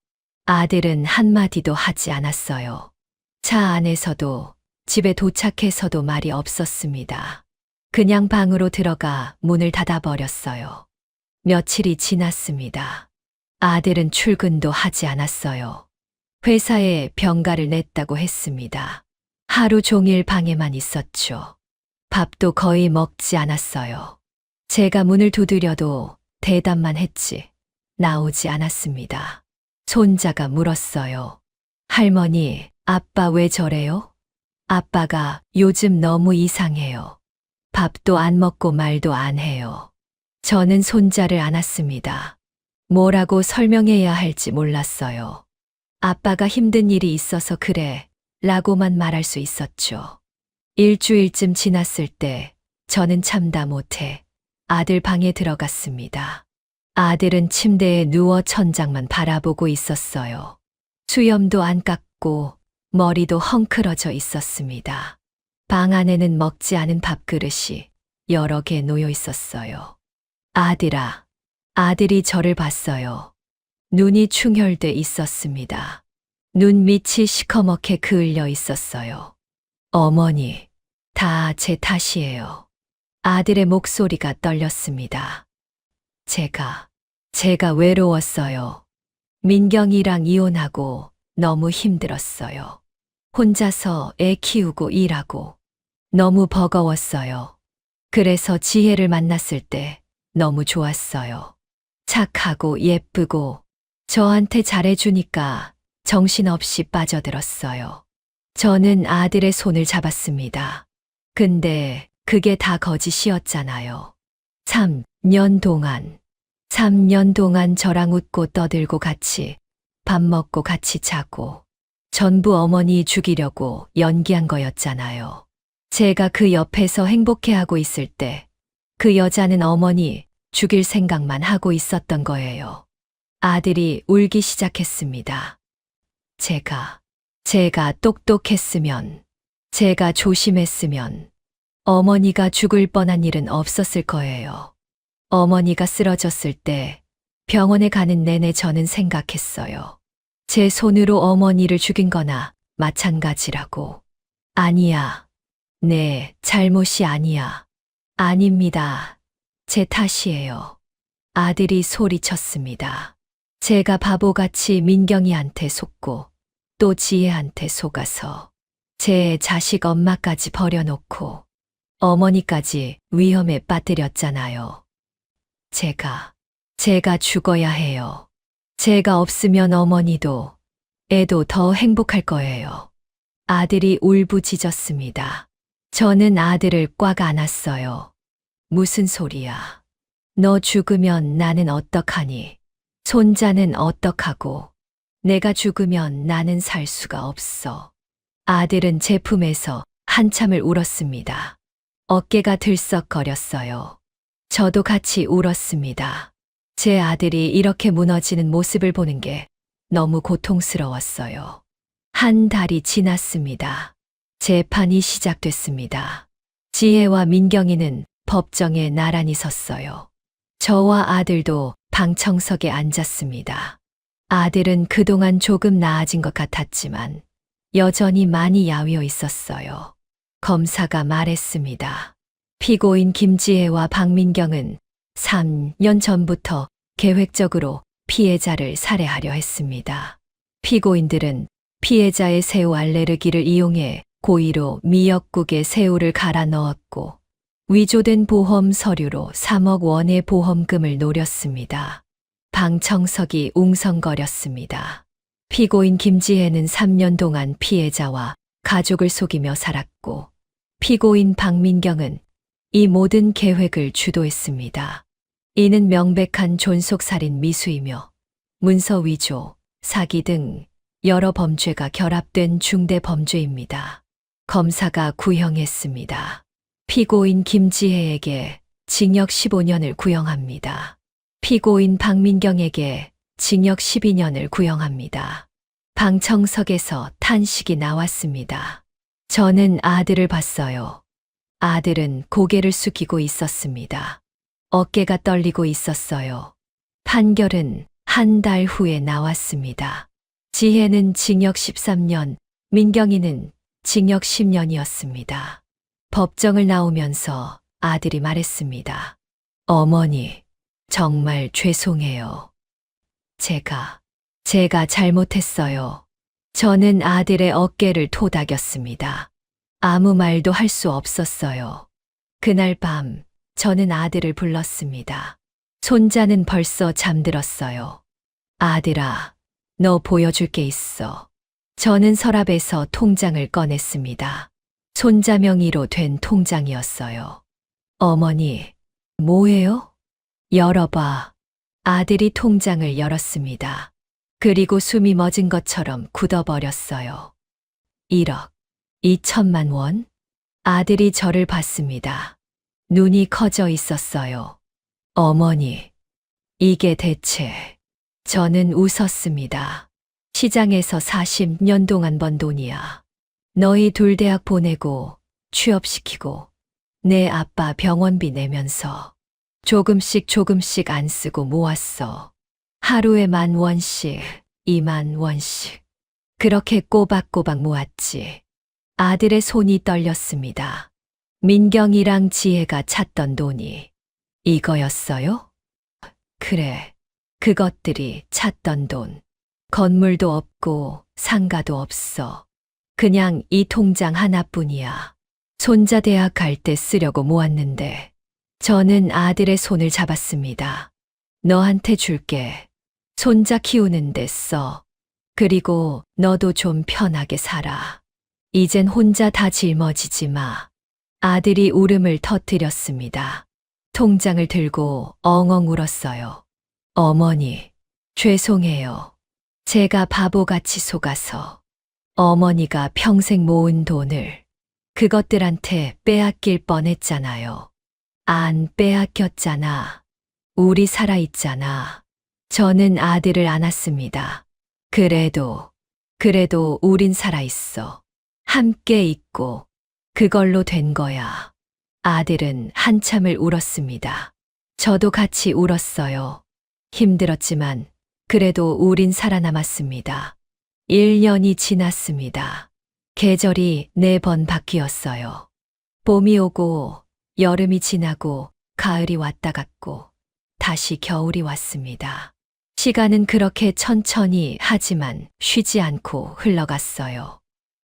아들은 한마디도 하지 않았어요. 차 안에서도 집에 도착해서도 말이 없었습니다. 그냥 방으로 들어가 문을 닫아버렸어요. 며칠이 지났습니다. 아들은 출근도 하지 않았어요. 회사에 병가를 냈다고 했습니다. 하루 종일 방에만 있었죠. 밥도 거의 먹지 않았어요. 제가 문을 두드려도 대답만 했지 나오지 않았습니다. 손자가 물었어요. 할머니, 아빠 왜 저래요? 아빠가 요즘 너무 이상해요. 밥도 안 먹고 말도 안 해요. 저는 손자를 안았습니다. 뭐라고 설명해야 할지 몰랐어요. 아빠가 힘든 일이 있어서 그래 라고만 말할 수 있었죠. 일주일쯤 지났을 때 저는 참다 못해 아들 방에 들어갔습니다. 아들은 침대에 누워 천장만 바라보고 있었어요. 수염도 안 깎고 머리도 헝클어져 있었습니다. 방 안에는 먹지 않은 밥그릇이 여러 개 놓여 있었어요. 아들아, 아들이 저를 봤어요. 눈이 충혈돼 있었습니다. 눈 밑이 시커멓게 그을려 있었어요. 어머니, 다 제 탓이에요. 아들의 목소리가 떨렸습니다. 제가 외로웠어요. 민경이랑 이혼하고 너무 힘들었어요. 혼자서 애 키우고 일하고 너무 버거웠어요. 그래서 지혜를 만났을 때 너무 좋았어요. 착하고 예쁘고 저한테 잘해주니까 정신없이 빠져들었어요. 저는 아들의 손을 잡았습니다. 근데 그게 다 거짓이었잖아요. 3년 동안 저랑 웃고 떠들고 같이 밥 먹고 같이 자고 전부 어머니 죽이려고 연기한 거였잖아요. 제가 그 옆에서 행복해하고 있을 때 그 여자는 어머니 죽일 생각만 하고 있었던 거예요. 아들이 울기 시작했습니다. 제가 똑똑했으면, 제가 조심했으면 어머니가 죽을 뻔한 일은 없었을 거예요. 어머니가 쓰러졌을 때 병원에 가는 내내 저는 생각했어요. 제 손으로 어머니를 죽인 거나 마찬가지라고. 아니야. 네, 잘못이 아니야. 아닙니다. 제 탓이에요. 아들이 소리쳤습니다. 제가 바보같이 민경이한테 속고 또 지혜한테 속아서 제 자식 엄마까지 버려놓고 어머니까지 위험에 빠뜨렸잖아요. 제가 죽어야 해요. 제가 없으면 어머니도 애도 더 행복할 거예요. 아들이 울부짖었습니다. 저는 아들을 꽉 안았어요. 무슨 소리야. 너 죽으면 나는 어떡하니? 손자는 어떡하고? 내가 죽으면 나는 살 수가 없어. 아들은 제 품에서 한참을 울었습니다. 어깨가 들썩거렸어요. 저도 같이 울었습니다. 제 아들이 이렇게 무너지는 모습을 보는 게 너무 고통스러웠어요. 한 달이 지났습니다. 재판이 시작됐습니다. 지혜와 민경이는 법정에 나란히 섰어요. 저와 아들도 방청석에 앉았습니다. 아들은 그동안 조금 나아진 것 같았지만 여전히 많이 야위어 있었어요. 검사가 말했습니다. 피고인 김지혜와 박민경은 3년 전부터 계획적으로 피해자를 살해하려 했습니다. 피고인들은 피해자의 새우 알레르기를 이용해 고의로 미역국에 새우를 갈아 넣었고 위조된 보험 서류로 3억 원의 보험금을 노렸습니다. 방청석이 웅성거렸습니다. 피고인 김지혜는 3년 동안 피해자와 가족을 속이며 살았고 피고인 박민경은 이 모든 계획을 주도했습니다. 이는 명백한 존속살인 미수이며 문서 위조, 사기 등 여러 범죄가 결합된 중대 범죄입니다. 검사가 구형했습니다. 피고인 김지혜에게 징역 15년을 구형합니다. 피고인 박민경에게 징역 12년을 구형합니다. 방청석에서 탄식이 나왔습니다. 저는 아들을 봤어요. 아들은 고개를 숙이고 있었습니다. 어깨가 떨리고 있었어요. 판결은 한 달 후에 나왔습니다. 지혜는 징역 13년, 민경이는 징역 10년이었습니다. 법정을 나오면서 아들이 말했습니다. 어머니, 정말 죄송해요. 제가 잘못했어요. 저는 아들의 어깨를 토닥였습니다. 아무 말도 할 수 없었어요. 그날 밤 저는 아들을 불렀습니다. 손자는 벌써 잠들었어요. 아들아, 너 보여줄 게 있어. 저는 서랍에서 통장을 꺼냈습니다. 손자 명의로 된 통장이었어요. 어머니, 뭐예요? 열어봐. 아들이 통장을 열었습니다. 그리고 숨이 멎은 것처럼 굳어버렸어요. 1억 2천만 원? 아들이 저를 봤습니다. 눈이 커져 있었어요. 어머니, 이게 대체... 저는 웃었습니다. 시장에서 40년 동안 번 돈이야. 너희 둘 대학 보내고 취업시키고 내 아빠 병원비 내면서 조금씩 안 쓰고 모았어. 하루에 10,000원씩, 20,000원씩. 그렇게 꼬박꼬박 모았지. 아들의 손이 떨렸습니다. 민경이랑 지혜가 찾던 돈이 이거였어요? 그래. 그것들이 찾던 돈. 건물도 없고 상가도 없어. 그냥 이 통장 하나뿐이야. 손자 대학 갈 때 쓰려고 모았는데 저는 아들의 손을 잡았습니다. 너한테 줄게. 손자 키우는데 써. 그리고 너도 좀 편하게 살아. 이젠 혼자 다 짊어지지 마. 아들이 울음을 터뜨렸습니다. 통장을 들고 엉엉 울었어요. 어머니, 죄송해요. 제가 바보같이 속아서 어머니가 평생 모은 돈을 그것들한테 빼앗길 뻔했잖아요. 안 빼앗겼잖아. 우리 살아있잖아. 저는 아들을 안았습니다. 그래도 우린 살아있어. 함께 있고, 그걸로 된 거야. 아들은 한참을 울었습니다. 저도 같이 울었어요. 힘들었지만, 그래도 우린 살아남았습니다. 1년이 지났습니다. 계절이 4번 바뀌었어요. 봄이 오고, 여름이 지나고, 가을이 왔다 갔고, 다시 겨울이 왔습니다. 시간은 그렇게 천천히 하지만 쉬지 않고 흘러갔어요.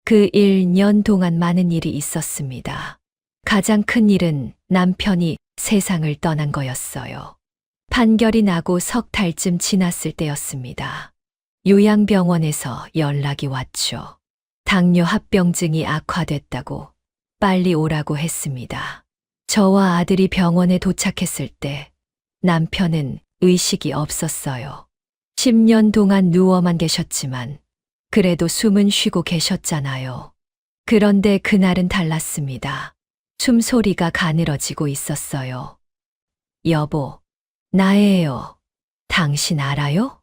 그 1년 동안 많은 일이 있었습니다. 가장 큰 일은 남편이 세상을 떠난 거였어요. 판결이 나고 석 달쯤 지났을 때였습니다. 요양병원에서 연락이 왔죠. 당뇨 합병증이 악화됐다고 빨리 오라고 했습니다. 저와 아들이 병원에 도착했을 때 남편은 의식이 없었어요. 10년 동안 누워만 계셨지만 그래도 숨은 쉬고 계셨잖아요. 그런데 그날은 달랐습니다. 숨소리가 가늘어지고 있었어요. 여보, 나예요. 당신 알아요?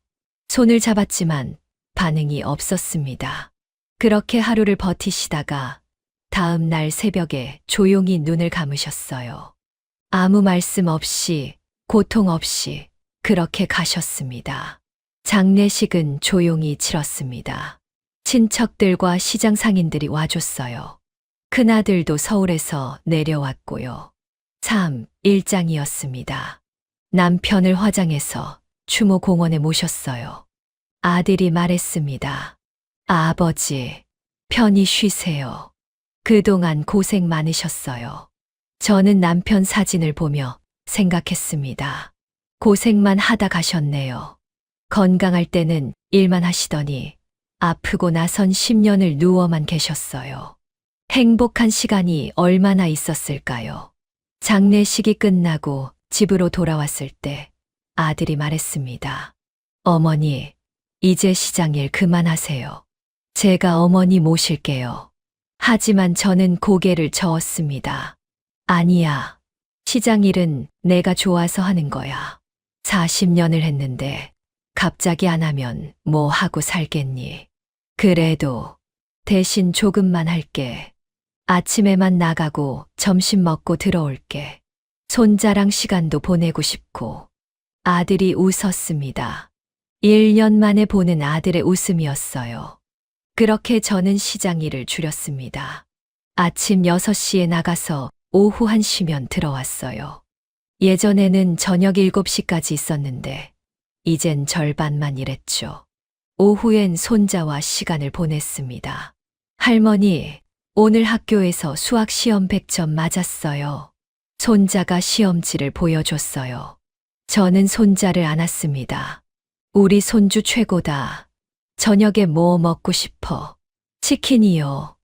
손을 잡았지만 반응이 없었습니다. 그렇게 하루를 버티시다가 다음 날 새벽에 조용히 눈을 감으셨어요. 아무 말씀 없이, 고통 없이 그렇게 가셨습니다. 장례식은 조용히 치렀습니다. 친척들과 시장 상인들이 와줬어요. 큰아들도 서울에서 내려왔고요. 3일장이었습니다. 남편을 화장해서 추모공원에 모셨어요. 아들이 말했습니다. 아버지, 편히 쉬세요. 그동안 고생 많으셨어요. 저는 남편 사진을 보며 생각했습니다. 고생만 하다 가셨네요. 건강할 때는 일만 하시더니 아프고 나선 10년을 누워만 계셨어요. 행복한 시간이 얼마나 있었을까요? 장례식이 끝나고 집으로 돌아왔을 때 아들이 말했습니다. 어머니, 이제 시장 일 그만하세요. 제가 어머니 모실게요. 하지만 저는 고개를 저었습니다. 아니야. 시장 일은 내가 좋아서 하는 거야. 40년을 했는데 갑자기 안 하면 뭐 하고 살겠니? 그래도 대신 조금만 할게. 아침에만 나가고 점심 먹고 들어올게. 손자랑 시간도 보내고 싶고. 아들이 웃었습니다. 1년 만에 보는 아들의 웃음이었어요. 그렇게 저는 시장 일을 줄였습니다. 아침 6시에 나가서 오후 1시면 들어왔어요. 예전에는 저녁 7시까지 있었는데 이젠 절반만 일했죠. 오후엔 손자와 시간을 보냈습니다. 할머니, 오늘 학교에서 수학 시험 100점 맞았어요. 손자가 시험지를 보여줬어요. 저는 손자를 안았습니다. 우리 손주 최고다. 저녁에 뭐 먹고 싶어? 치킨이요.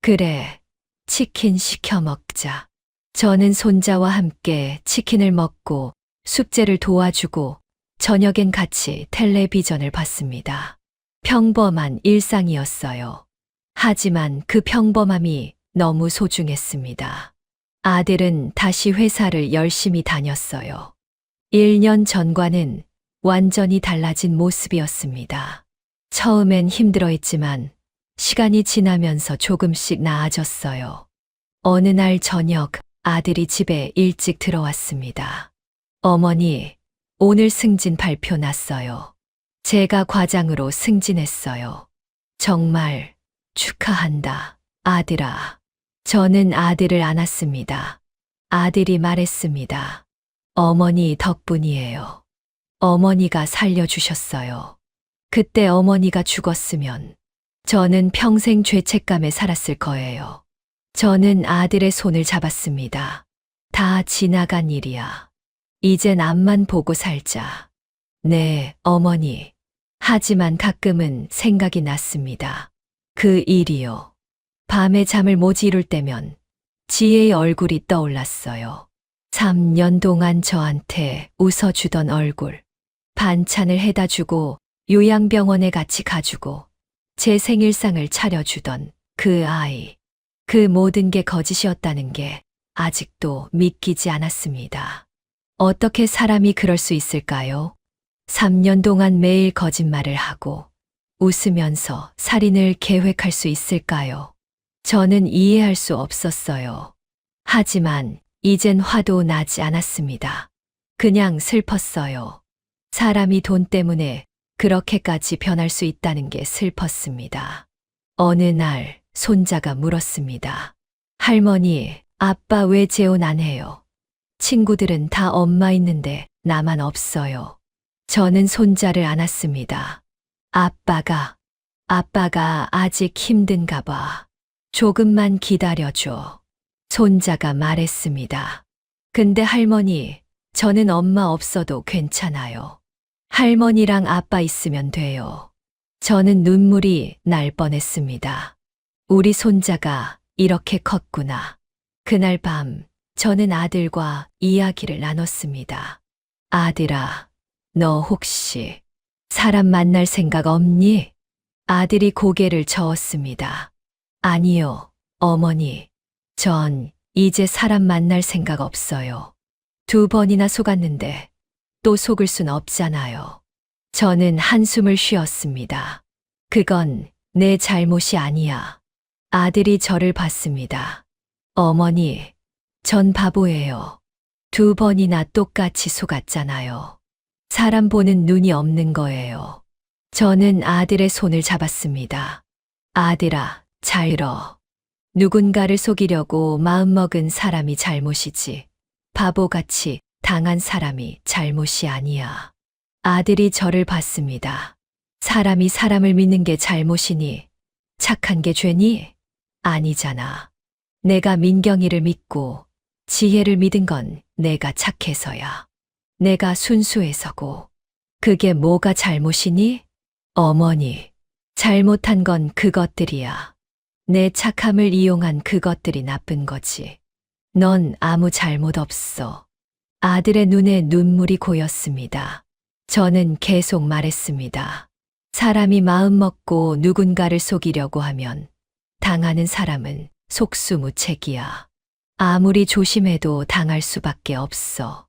그래, 치킨 시켜 먹자. 저는 손자와 함께 치킨을 먹고 숙제를 도와주고 저녁엔 같이 텔레비전을 봤습니다. 평범한 일상이었어요. 하지만 그 평범함이 너무 소중했습니다. 아들은 다시 회사를 열심히 다녔어요. 1년 전과는 완전히 달라진 모습이었습니다. 처음엔 힘들어했지만 시간이 지나면서 조금씩 나아졌어요. 어느 날 저녁 아들이 집에 일찍 들어왔습니다. 어머니, 오늘 승진 발표 났어요. 제가 과장으로 승진했어요. 정말 축하한다, 아들아. 저는 아들을 안았습니다. 아들이 말했습니다. 어머니 덕분이에요. 어머니가 살려주셨어요. 그때 어머니가 죽었으면 저는 평생 죄책감에 살았을 거예요. 저는 아들의 손을 잡았습니다. 다 지나간 일이야. 이젠 앞만 보고 살자. 네, 어머니. 하지만 가끔은 생각이 났습니다. 그 일이요. 밤에 잠을 못 이룰 때면 지혜의 얼굴이 떠올랐어요. 3년 동안 저한테 웃어주던 얼굴. 반찬을 해다 주고 요양병원에 같이 가주고 제 생일상을 차려주던 그 아이. 그 모든 게 거짓이었다는 게 아직도 믿기지 않았습니다. 어떻게 사람이 그럴 수 있을까요? 3년 동안 매일 거짓말을 하고 웃으면서 살인을 계획할 수 있을까요? 저는 이해할 수 없었어요. 하지만 이젠 화도 나지 않았습니다. 그냥 슬펐어요. 사람이 돈 때문에 그렇게까지 변할 수 있다는 게 슬펐습니다. 어느 날 손자가 물었습니다. 할머니, 아빠 왜 재혼 안 해요? 친구들은 다 엄마 있는데 나만 없어요. 저는 손자를 안았습니다. 아빠가 아직 힘든가 봐. 조금만 기다려줘. 손자가 말했습니다. 근데 할머니, 저는 엄마 없어도 괜찮아요. 할머니랑 아빠 있으면 돼요. 저는 눈물이 날 뻔했습니다. 우리 손자가 이렇게 컸구나. 그날 밤 저는 아들과 이야기를 나눴습니다. 아들아, 너 혹시 사람 만날 생각 없니? 아들이 고개를 저었습니다. 아니요, 어머니. 전 이제 사람 만날 생각 없어요. 2번이나 속았는데 또 속을 순 없잖아요. 저는 한숨을 쉬었습니다. 그건 내 잘못이 아니야. 아들이 저를 봤습니다. 어머니, 전 바보예요. 2번이나 똑같이 속았잖아요. 사람 보는 눈이 없는 거예요. 저는 아들의 손을 잡았습니다. 아들아, 잘 들어. 누군가를 속이려고 마음먹은 사람이 잘못이지. 바보같이 당한 사람이 잘못이 아니야. 아들이 저를 봤습니다. 사람이 사람을 믿는 게 잘못이니? 착한 게 죄니? 아니잖아. 내가 민경이를 믿고 지혜를 믿은 건 내가 착해서야. 내가 순수해서고. 그게 뭐가 잘못이니? 어머니, 잘못한 건 그것들이야. 내 착함을 이용한 그것들이 나쁜 거지. 넌 아무 잘못 없어. 아들의 눈에 눈물이 고였습니다. 저는 계속 말했습니다. 사람이 마음 먹고 누군가를 속이려고 하면 당하는 사람은 속수무책이야. 아무리 조심해도 당할 수밖에 없어.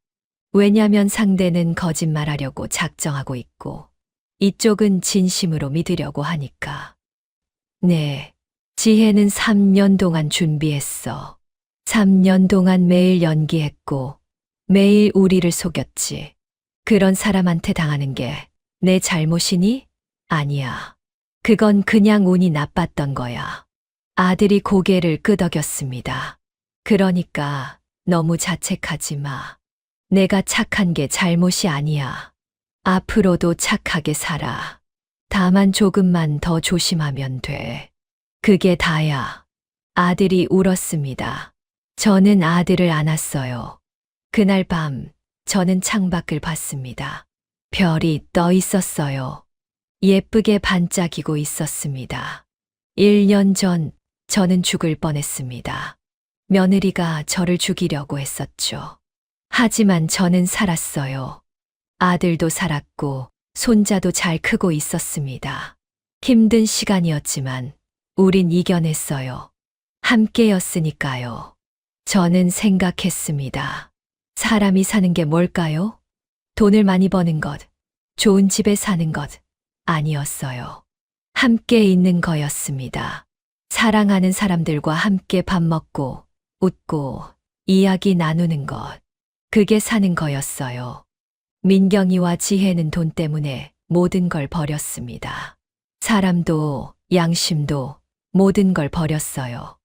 왜냐면 상대는 거짓말하려고 작정하고 있고 이쪽은 진심으로 믿으려고 하니까. 네, 지혜는 3년 동안 준비했어. 3년 동안 매일 연기했고 매일 우리를 속였지. 그런 사람한테 당하는 게 내 잘못이니? 아니야. 그건 그냥 운이 나빴던 거야. 아들이 고개를 끄덕였습니다. 그러니까 너무 자책하지 마. 내가 착한 게 잘못이 아니야. 앞으로도 착하게 살아. 다만 조금만 더 조심하면 돼. 그게 다야. 아들이 울었습니다. 저는 아들을 안았어요. 그날 밤 저는 창밖을 봤습니다. 별이 떠 있었어요. 예쁘게 반짝이고 있었습니다. 1년 전 저는 죽을 뻔했습니다. 며느리가 저를 죽이려고 했었죠. 하지만 저는 살았어요. 아들도 살았고 손자도 잘 크고 있었습니다. 힘든 시간이었지만 우린 이겨냈어요. 함께였으니까요. 저는 생각했습니다. 사람이 사는 게 뭘까요? 돈을 많이 버는 것, 좋은 집에 사는 것 아니었어요. 함께 있는 거였습니다. 사랑하는 사람들과 함께 밥 먹고 웃고 이야기 나누는 것. 그게 사는 거였어요. 민경이와 지혜는 돈 때문에 모든 걸 버렸습니다. 사람도 양심도 모든 걸 버렸어요.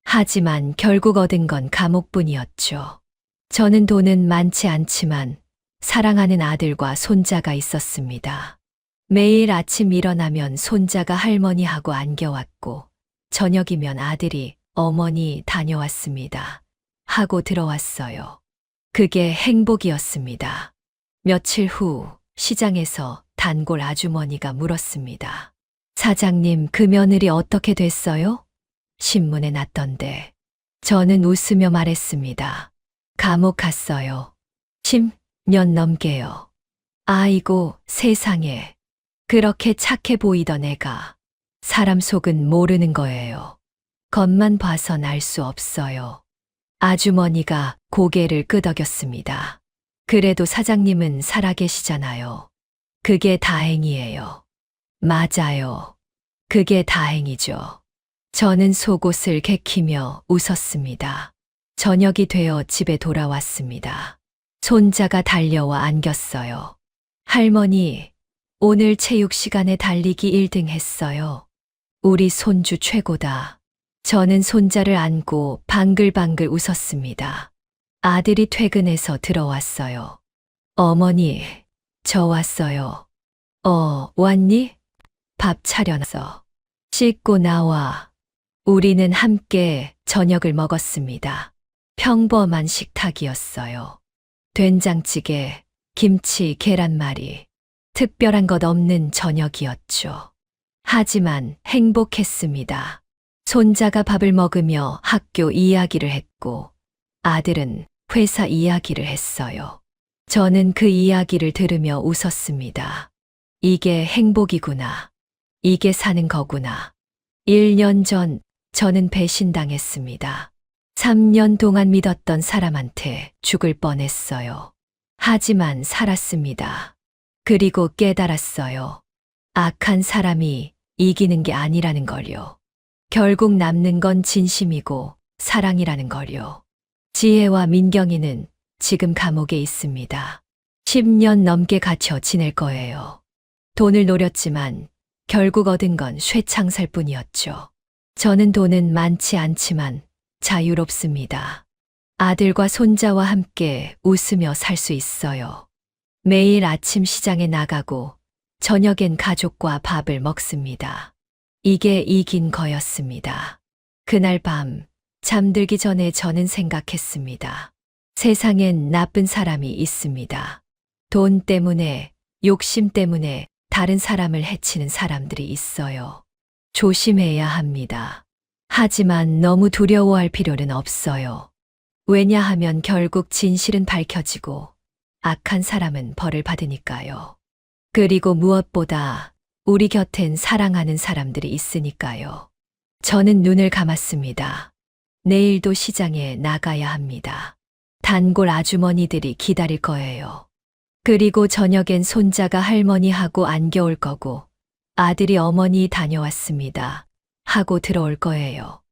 하지만 결국 얻은 건 감옥뿐이었죠. 저는 돈은 많지 않지만 사랑하는 아들과 손자가 있었습니다. 매일 아침 일어나면 손자가 할머니하고 안겨왔고 저녁이면 아들이 어머니 다녀왔습니다. 하고 들어왔어요. 그게 행복이었습니다. 며칠 후 시장에서 단골 아주머니가 물었습니다. 사장님, 그 며느리 어떻게 됐어요? 신문에 났던데. 저는 웃으며 말했습니다. 감옥 갔어요. 10년 넘게요. 아이고, 세상에. 그렇게 착해 보이던 애가 사람 속은 모르는 거예요. 겉만 봐선 알 수 없어요. 아주머니가 고개를 끄덕였습니다. 그래도 사장님은 살아계시잖아요. 그게 다행이에요. 맞아요. 그게 다행이죠. 저는 속옷을 개키며 웃었습니다. 저녁이 되어 집에 돌아왔습니다. 손자가 달려와 안겼어요. 할머니, 오늘 체육 시간에 달리기 1등 했어요. 우리 손주 최고다. 저는 손자를 안고 방글방글 웃었습니다. 아들이 퇴근해서 들어왔어요. 어머니, 저 왔어요. 왔니? 밥 차려놨어. 씻고 나와. 우리는 함께 저녁을 먹었습니다. 평범한 식탁이었어요. 된장찌개, 김치, 계란말이. 특별한 것 없는 저녁이었죠. 하지만 행복했습니다. 손자가 밥을 먹으며 학교 이야기를 했고, 아들은 회사 이야기를 했어요. 저는 그 이야기를 들으며 웃었습니다. 이게 행복이구나. 이게 사는 거구나. 1년 전 저는 배신당했습니다. 3년 동안 믿었던 사람한테 죽을 뻔했어요. 하지만 살았습니다. 그리고 깨달았어요. 악한 사람이 이기는 게 아니라는 걸요. 결국 남는 건 진심이고 사랑이라는 걸요. 지혜와 민경이는 지금 감옥에 있습니다. 10년 넘게 갇혀 지낼 거예요. 돈을 노렸지만 결국 얻은 건 쇠창살 뿐이었죠. 저는 돈은 많지 않지만 자유롭습니다. 아들과 손자와 함께 웃으며 살 수 있어요. 매일 아침 시장에 나가고 저녁엔 가족과 밥을 먹습니다. 이게 이긴 거였습니다. 그날 밤 잠들기 전에 저는 생각했습니다. 세상엔 나쁜 사람이 있습니다. 돈 때문에, 욕심 때문에 다른 사람을 해치는 사람들이 있어요. 조심해야 합니다. 하지만 너무 두려워할 필요는 없어요. 왜냐하면 결국 진실은 밝혀지고 악한 사람은 벌을 받으니까요. 그리고 무엇보다 우리 곁엔 사랑하는 사람들이 있으니까요. 저는 눈을 감았습니다. 내일도 시장에 나가야 합니다. 단골 아주머니들이 기다릴 거예요. 그리고 저녁엔 손자가 할머니하고 안겨올 거고 아들이 어머니 다녀왔습니다. 하고 들어올 거예요.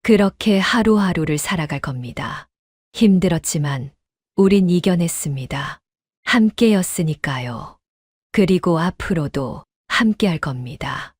그렇게 하루하루를 살아갈 겁니다. 힘들었지만 우린 이겨냈습니다. 함께였으니까요. 그리고 앞으로도 함께 할 겁니다.